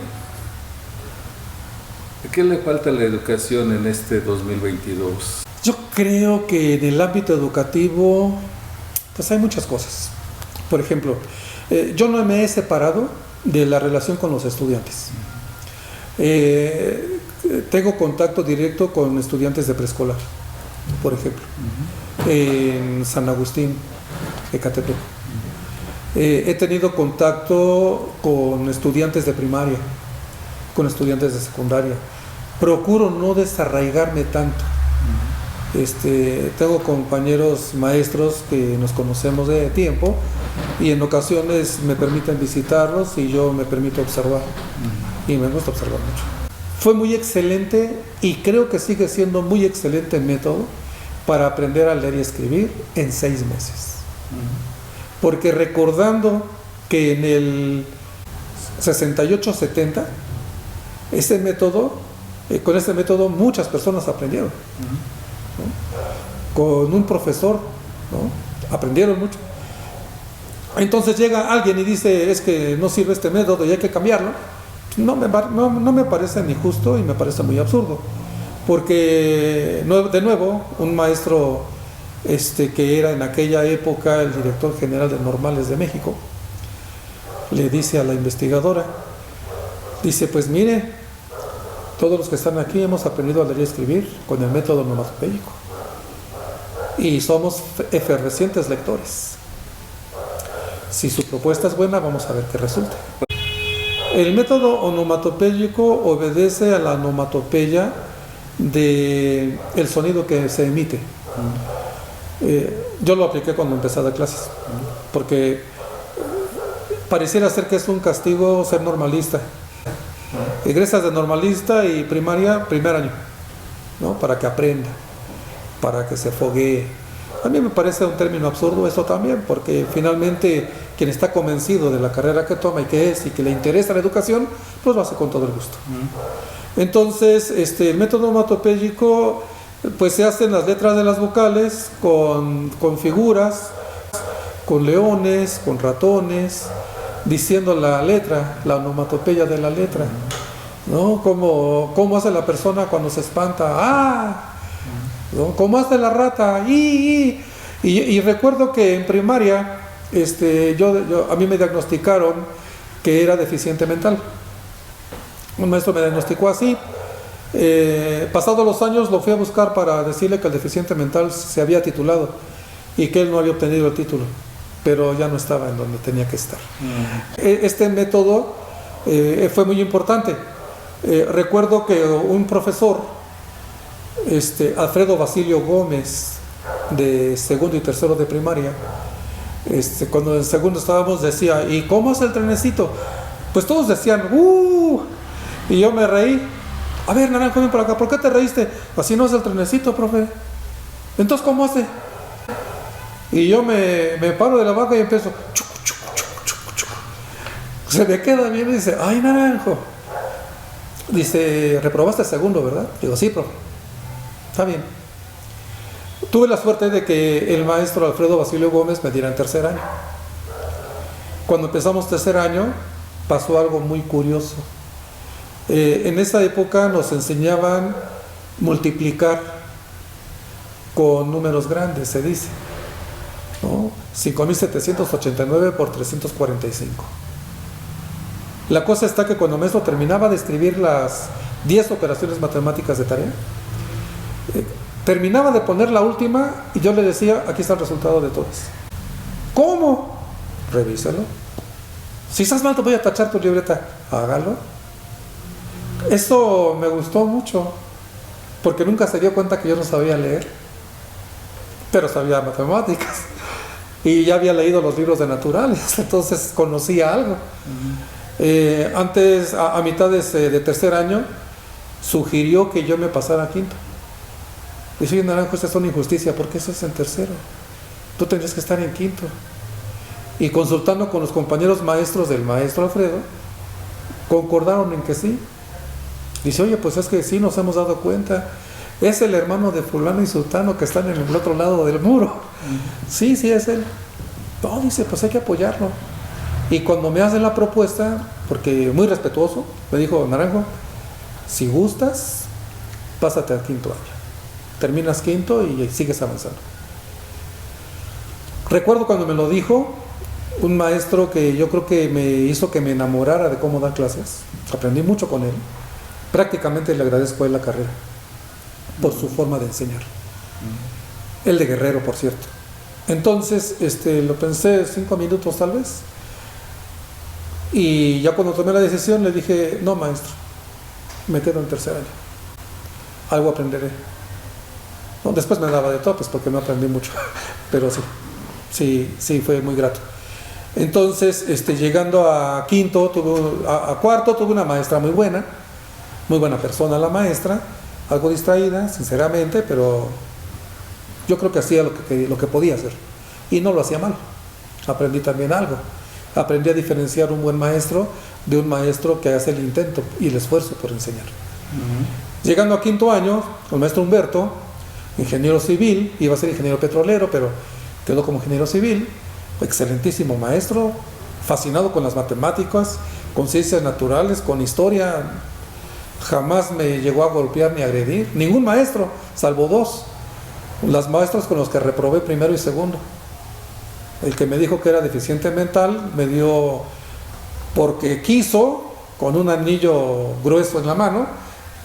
¿Qué le falta a la educación en este 2022? Yo creo que en el ámbito educativo pues hay muchas cosas. Por ejemplo, yo no me he separado de la relación con los estudiantes. Tengo contacto directo con estudiantes de preescolar, por ejemplo, en San Agustín, Ecatepec. He tenido contacto con estudiantes de primaria, con estudiantes de secundaria. Procuro no desarraigarme tanto. Tengo compañeros maestros que nos conocemos de tiempo y en ocasiones me permiten visitarlos y yo me permito observar. Y me gusta observar mucho. Fue muy excelente y creo que sigue siendo muy excelente método para aprender a leer y escribir en 6 meses. Porque recordando que en el 68-70, con ese método muchas personas aprendieron, ¿no? Con un profesor, ¿no? Aprendieron mucho. Entonces llega alguien y dice, es que no sirve este método y hay que cambiarlo. No me parece ni justo y me parece muy absurdo. Porque, de nuevo, un maestro que era en aquella época el director general de Normales de México, le dice a la investigadora, dice, pues mire, todos los que están aquí hemos aprendido a leer y escribir con el método onomatopéyico y somos efervescientes lectores. Si su propuesta es buena, vamos a ver qué resulta. El método onomatopéyico obedece a la onomatopeya del sonido que se emite. Yo lo apliqué cuando empecé a dar clases, porque pareciera ser que es un castigo ser normalista. Egresas de normalista y primaria, primer año, ¿no? Para que aprenda, para que se foguee. A mí me parece un término absurdo eso también, porque finalmente quien está convencido de la carrera que toma y que le interesa la educación, pues lo hace con todo el gusto. Entonces, el método onomatopéyico, pues se hacen las letras de las vocales con figuras, con leones, con ratones, diciendo la letra, la onomatopeya de la letra, ¿no? ¿Cómo hace la persona cuando se espanta? ¡Ah! ¿No? ¿Cómo hace la rata? Y recuerdo que en primaria a mí me diagnosticaron que era deficiente mental. Un maestro me diagnosticó así. Pasados los años lo fui a buscar para decirle que el deficiente mental se había titulado y que él no había obtenido el título, pero ya no estaba en donde tenía que estar. Este método fue muy importante. Recuerdo que un profesor, Alfredo Basilio Gómez, de segundo y tercero de primaria, cuando en segundo estábamos, decía, ¿y cómo hace el trenecito? Pues todos decían, y yo me reí. A ver, Naranjo, ven por acá, ¿por qué te reíste? Así no es el trenecito, profe. Entonces, ¿cómo hace? Y yo me paro de la vaca y empiezo, chucu, chucu, chucu, chucu, chucu. Se me queda bien y dice, ay, Naranjo. Dice, reprobaste segundo, ¿verdad? Digo, sí, profe. Está bien. Tuve la suerte de que el maestro Alfredo Basilio Gómez me diera en tercer año. Cuando empezamos tercer año, pasó algo muy curioso. En esa época nos enseñaban multiplicar con números grandes, se dice, ¿no? 5.789 por 345. La cosa está que cuando el maestro terminaba de escribir las 10 operaciones matemáticas de tarea, terminaba de poner la última y yo le decía, aquí está el resultado de todas. ¿Cómo? Revísalo. Si estás mal te voy a tachar tu libreta. Hágalo. Eso me gustó mucho, porque nunca se dio cuenta que yo no sabía leer, pero sabía matemáticas y ya había leído los libros de naturales, entonces conocía algo. Antes, a mitad de tercer año, sugirió que yo me pasara a quinto. Dice, oye, Naranjo, esta es una injusticia, ¿por qué estás en tercero? Tú tendrías que estar en quinto. Y consultando con los compañeros maestros del maestro Alfredo, concordaron en que sí. Dice, oye, pues es que sí nos hemos dado cuenta, es el hermano de fulano y sultano que están en el otro lado del muro. Sí, sí es él. No, dice, pues hay que apoyarlo. Y cuando me hacen la propuesta, porque muy respetuoso, me dijo, Naranjo, si gustas, pásate al quinto año. Terminas quinto y sigues avanzando. Recuerdo cuando me lo dijo, un maestro que yo creo que me hizo que me enamorara de cómo dar clases. Aprendí mucho con él. Prácticamente le agradezco a él la carrera por su forma de enseñar. Él de Guerrero, por cierto. Entonces, lo pensé 5 minutos tal vez. Y ya cuando tomé la decisión le dije, no, maestro, me quedo en tercer año. Algo aprenderé. No, después me daba de topes porque no aprendí mucho, pero sí, fue muy grato. Entonces, llegando a quinto, a cuarto, tuve una maestra muy buena persona la maestra, algo distraída, sinceramente, pero yo creo que hacía lo que podía hacer y no lo hacía mal. Aprendí también algo. Aprendí a diferenciar un buen maestro de un maestro que hace el intento y el esfuerzo por enseñar. Llegando a quinto año, el maestro Humberto, ingeniero civil, iba a ser ingeniero petrolero, pero quedó como ingeniero civil, excelentísimo maestro, fascinado con las matemáticas, con ciencias naturales, con historia. Jamás me llegó a golpear ni a agredir, ningún maestro, salvo 2, los maestros con los que reprobé primero y segundo. El que me dijo que era deficiente mental me dio, porque quiso, con un anillo grueso en la mano,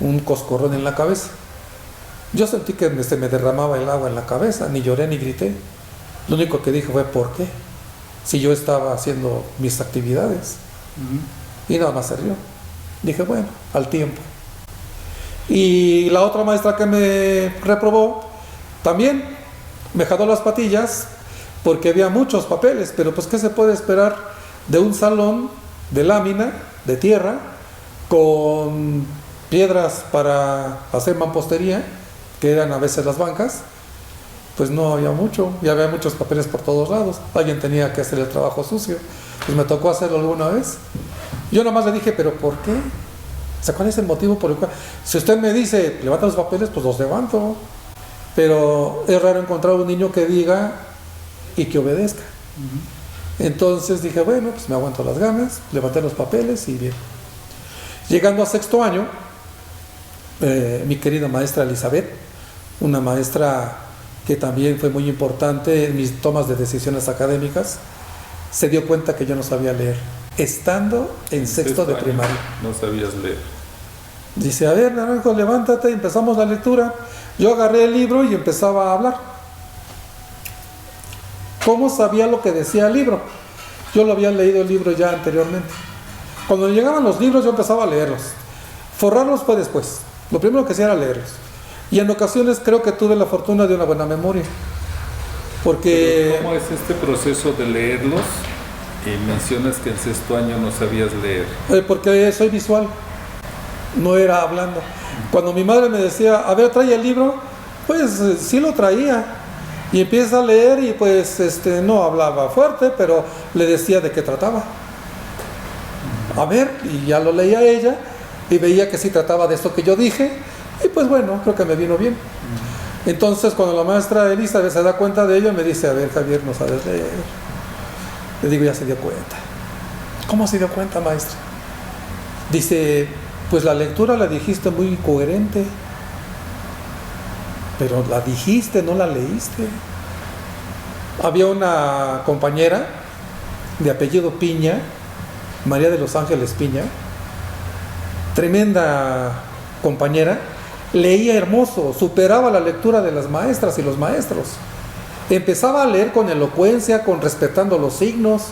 un coscorrón en la cabeza. Yo sentí que se me derramaba el agua en la cabeza, ni lloré ni grité. Lo único que dije fue, ¿por qué? Si yo estaba haciendo mis actividades. Y nada más se rió. Dije, bueno, al tiempo. Y la otra maestra que me reprobó, también me jaló las patillas, porque había muchos papeles, pero pues ¿qué se puede esperar de un salón de lámina, de tierra, con piedras para hacer mampostería, que eran a veces las bancas? Pues no había mucho, y había muchos papeles por todos lados. Alguien tenía que hacer el trabajo sucio. Pues me tocó hacerlo alguna vez. Yo nomás le dije, ¿pero por qué? O sea, ¿cuál es el motivo por el cual? Si usted me dice, levanta los papeles, pues los levanto. Pero es raro encontrar un niño que diga y que obedezca. Entonces dije, bueno, pues me aguanto las ganas, levanté los papeles y bien. Llegando a sexto año, mi querida maestra Elizabeth, una maestra que también fue muy importante en mis tomas de decisiones académicas, se dio cuenta que yo no sabía leer, estando en sexto de primaria. No sabías leer. Dice, a ver, Naranjo, levántate, empezamos la lectura. Yo agarré el libro y empezaba a hablar. ¿Cómo sabía lo que decía el libro? Yo lo había leído el libro ya anteriormente. Cuando llegaban los libros yo empezaba a leerlos. Forrarlos fue después. Lo primero que hacía era leerlos. Y en ocasiones creo que tuve la fortuna de una buena memoria. Porque... ¿Cómo es este proceso de leerlos? Y mencionas que en sexto año no sabías leer. Porque soy visual. No era hablando. Cuando mi madre me decía, a ver, trae el libro, pues sí lo traía. Y empieza a leer y pues no hablaba fuerte, pero le decía de qué trataba. A ver, y ya lo leía ella y veía que sí trataba de esto que yo dije, y pues bueno, creo que me vino bien. Entonces cuando la maestra Elizabeth se da cuenta de ello, me dice: a ver, Javier, no sabes leer. Le digo: ya se dio cuenta. ¿Cómo se dio cuenta, maestra? Dice: pues la lectura la dijiste muy coherente, pero la dijiste, no la leíste. Había una compañera de apellido Piña, María de los Ángeles Piña, tremenda compañera, leía hermoso, superaba la lectura de las maestras y los maestros. Empezaba a leer con elocuencia, respetando los signos,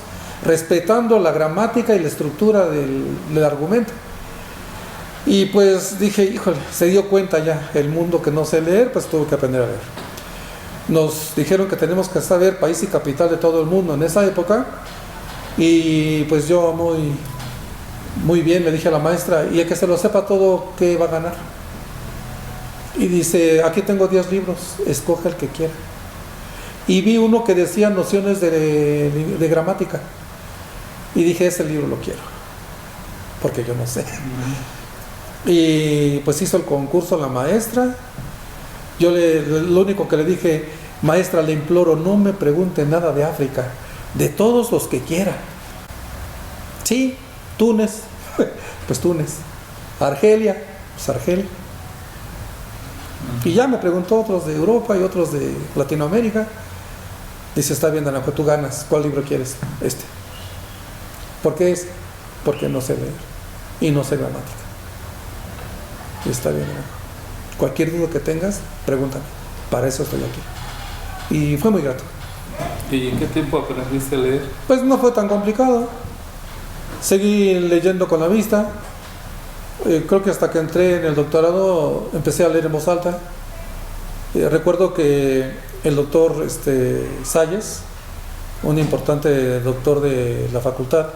respetando la gramática y la estructura del argumento. Y pues dije: híjole, se dio cuenta ya el mundo que no sé leer, pues tuvo que aprender a leer. Nos dijeron que tenemos que saber país y capital de todo el mundo en esa época, y pues yo muy bien le dije a la maestra: y el que se lo sepa todo, ¿qué va a ganar? Y dice: aquí tengo 10 libros, escoge el que quiera. Y vi uno que decía nociones de gramática, y dije: ese libro lo quiero, porque yo no sé. Y pues hizo el concurso la maestra. Yo lo único que le dije: maestra, le imploro, no me pregunte nada de África, de todos los que quiera. Sí, Túnez, pues Túnez. Argelia, pues Argelia. Y ya me preguntó otros de Europa y otros de Latinoamérica. Dice: está bien, Naranjo, tú ganas. ¿Cuál libro quieres? Este. ¿Por qué es? Porque no sé leer y no sé gramática. Y está bien, Naranjo. Cualquier duda que tengas, pregúntame. Para eso estoy aquí. Y fue muy grato. ¿Y en qué tiempo aprendiste a leer? Pues no fue tan complicado. Seguí leyendo con la vista. Creo que hasta que entré en el doctorado empecé a leer en voz alta. Recuerdo que el doctor Salles, un importante doctor de la facultad,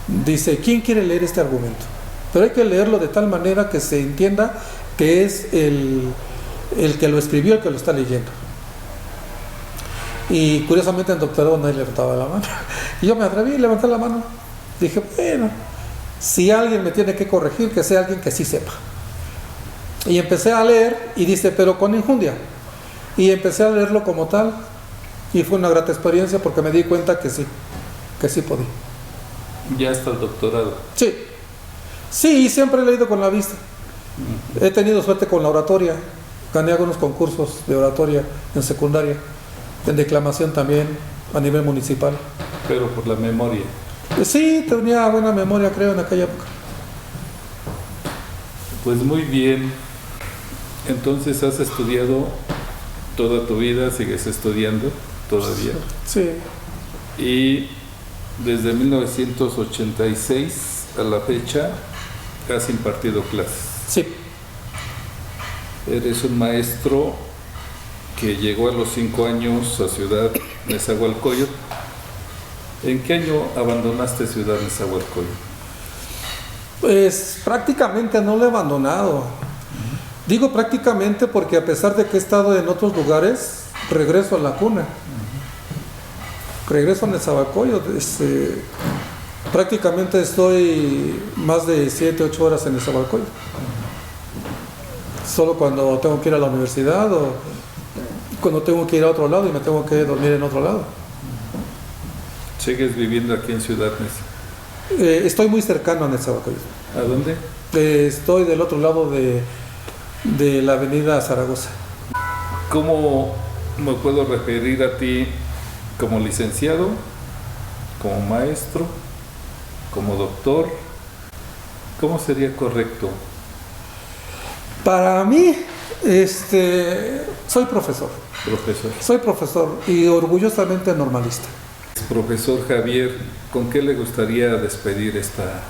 dice: ¿quién quiere leer este argumento? Pero hay que leerlo de tal manera que se entienda que es el que lo escribió el que lo está leyendo. Y curiosamente en el doctorado nadie levantaba la mano. Y yo me atreví a levantar la mano. Dije: bueno, si alguien me tiene que corregir, que sea alguien que sí sepa. Y empecé a leer, y dice: pero con enjundia. Y empecé a leerlo como tal, y fue una grata experiencia porque me di cuenta que sí podía. Ya hasta el doctorado. Sí, siempre he leído con la vista. He tenido suerte con la oratoria. Gané algunos concursos de oratoria en secundaria, en declamación también, a nivel municipal. Pero por la memoria. Sí, tenía buena memoria, creo, en aquella época. Pues muy bien. Entonces has estudiado toda tu vida, sigues estudiando todavía. Sí. Y desde 1986 a la fecha has impartido clases. Sí. Eres un maestro que llegó a los 5 años a Ciudad Nezahualcóyotl. ¿En qué año abandonaste Ciudad Nezahualcóyotl? Pues prácticamente no lo he abandonado. Digo prácticamente porque a pesar de que he estado en otros lugares, regreso a la cuna. Regreso a Nezahualcóyotl. Prácticamente estoy más de 7-8 horas en Nezahualcóyotl. Solo cuando tengo que ir a la universidad o cuando tengo que ir a otro lado y me tengo que dormir en otro lado. ¿Sigues viviendo aquí en Ciudad Neza? Estoy muy cercano a Nezahualcóyotl. ¿A dónde? Estoy del otro lado de la avenida Zaragoza. ¿Cómo me puedo referir a ti? ¿Como licenciado? ¿Como maestro? ¿Como doctor? ¿Cómo sería correcto? Para mí, soy profesor. Profesor. Soy profesor y orgullosamente normalista. Profesor Javier, ¿con qué le gustaría despedir esta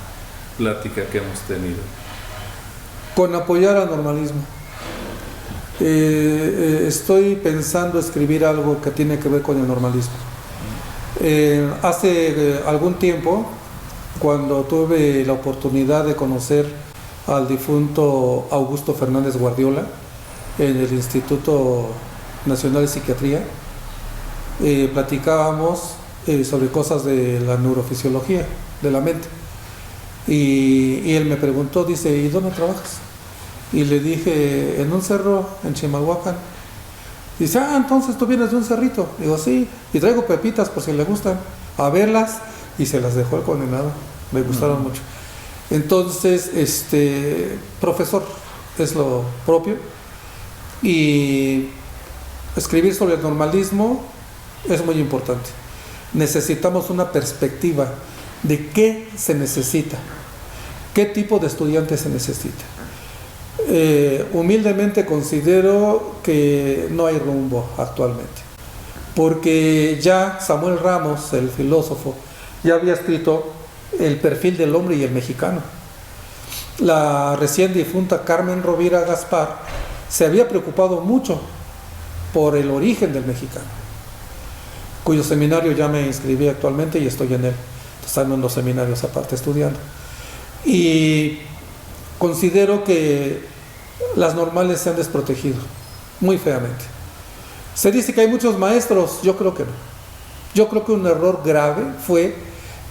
plática que hemos tenido? Con apoyar al normalismo. Estoy pensando escribir algo que tiene que ver con el normalismo. Hace algún tiempo, cuando tuve la oportunidad de conocer al difunto Augusto Fernández Guardiola en el Instituto Nacional de Psiquiatría, platicábamos sobre cosas de la neurofisiología de la mente. Y él me preguntó, dice, ¿y dónde trabajas? Y le dije, en un cerro en Chimalhuacán. Dice, entonces tú vienes de un cerrito. Digo, sí, y traigo pepitas por si le gustan, a verlas, y se las dejó el condenado, me gustaron mucho. Entonces, profesor es lo propio, y escribir sobre el normalismo es muy importante. Necesitamos una perspectiva de qué se necesita, qué tipo de estudiante se necesita. Humildemente considero que no hay rumbo actualmente, porque ya Samuel Ramos, el filósofo, ya había escrito El perfil del hombre y el mexicano. La recién difunta Carmen Rovira Gaspar se había preocupado mucho por el origen del mexicano, cuyo seminario ya me inscribí actualmente y estoy en él. Están en los seminarios aparte estudiando. Y considero que las normales se han desprotegido muy feamente. Se dice que hay muchos maestros, yo creo que no. Yo creo que un error grave fue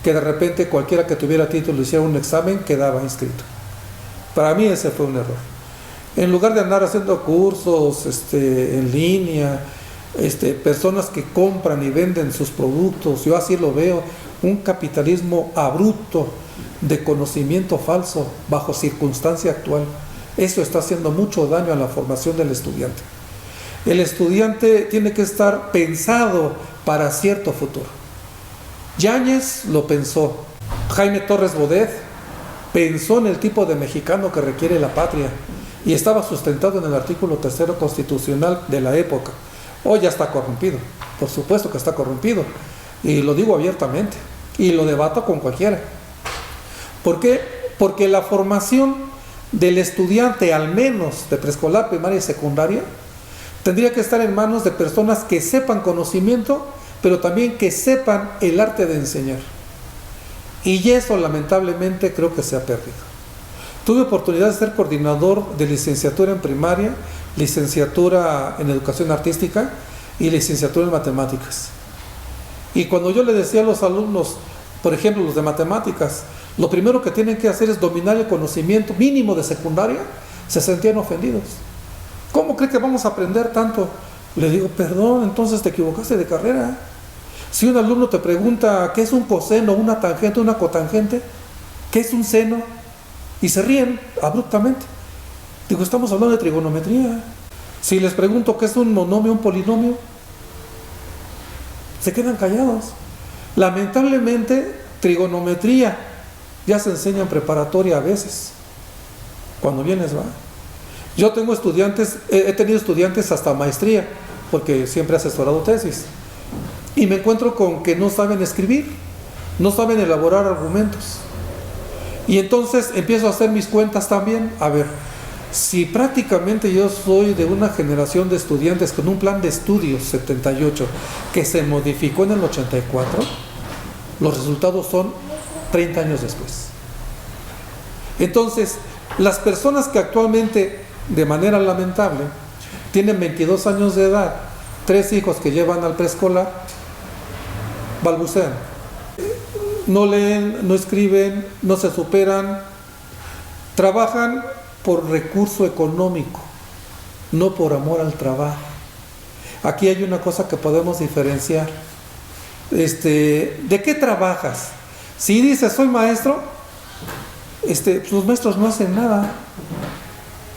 que de repente cualquiera que tuviera título y hiciera un examen quedaba inscrito. Para mí ese fue un error. En lugar de andar haciendo cursos en línea, personas que compran y venden sus productos, yo así lo veo, un capitalismo abrupto de conocimiento falso bajo circunstancia actual. Eso está haciendo mucho daño a la formación del estudiante. El estudiante tiene que estar pensado para cierto futuro. Yáñez lo pensó, Jaime Torres Bodet pensó en el tipo de mexicano que requiere la patria y estaba sustentado en el artículo 3 constitucional de la época. Hoy ya está corrompido, por supuesto que está corrompido, y lo digo abiertamente y lo debato con cualquiera. ¿Por qué? Porque la formación del estudiante, al menos de preescolar, primaria y secundaria, tendría que estar en manos de personas que sepan conocimiento, pero también que sepan el arte de enseñar. Y eso lamentablemente creo que se ha perdido. Tuve oportunidad de ser coordinador de licenciatura en primaria, licenciatura en educación artística y licenciatura en matemáticas. Y cuando yo le decía a los alumnos, por ejemplo los de matemáticas, lo primero que tienen que hacer es dominar el conocimiento mínimo de secundaria, se sentían ofendidos. ¿Cómo cree que vamos a aprender tanto? Le digo, perdón, entonces te equivocaste de carrera. Si un alumno te pregunta qué es un coseno, una tangente, una cotangente, qué es un seno, y se ríen abruptamente. Digo, estamos hablando de trigonometría. Si les pregunto qué es un monomio, un polinomio, se quedan callados. Lamentablemente, trigonometría ya se enseña en preparatoria a veces. Cuando vienes va. Yo tengo estudiantes, he tenido estudiantes hasta maestría, porque siempre he asesorado tesis. Y me encuentro con que no saben escribir, no saben elaborar argumentos. Y entonces empiezo a hacer mis cuentas también. A ver, si prácticamente yo soy de una generación de estudiantes con un plan de estudios 78 que se modificó en el 84, los resultados son 30 años después. Entonces, las personas que actualmente, de manera lamentable, tienen 22 años de edad, 3 hijos que llevan al preescolar, balbucean. No leen, no escriben, no se superan, trabajan por recurso económico, no por amor al trabajo. Aquí hay una cosa que podemos diferenciar. ¿De qué trabajas? Si dices soy maestro, los maestros no hacen nada,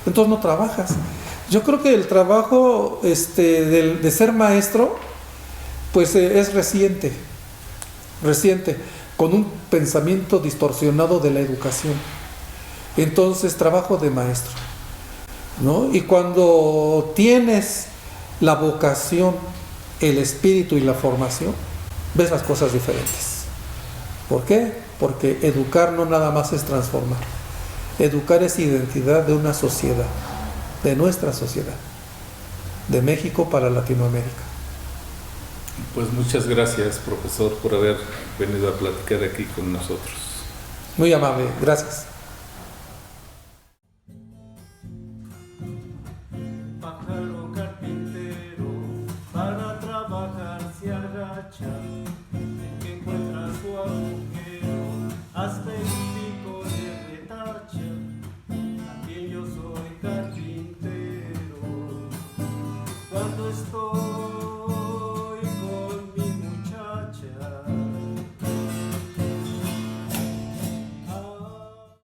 entonces no trabajas. Yo creo que el trabajo de ser maestro, pues es reciente, con un pensamiento distorsionado de la educación. Entonces, trabajo de maestro, ¿no? Y cuando tienes la vocación, el espíritu y la formación, ves las cosas diferentes. ¿Por qué? Porque educar no nada más es transformar. Educar es identidad de una sociedad, de nuestra sociedad, de México para Latinoamérica. Pues muchas gracias, profesor, por haber venido a platicar aquí con nosotros. Muy amable, gracias.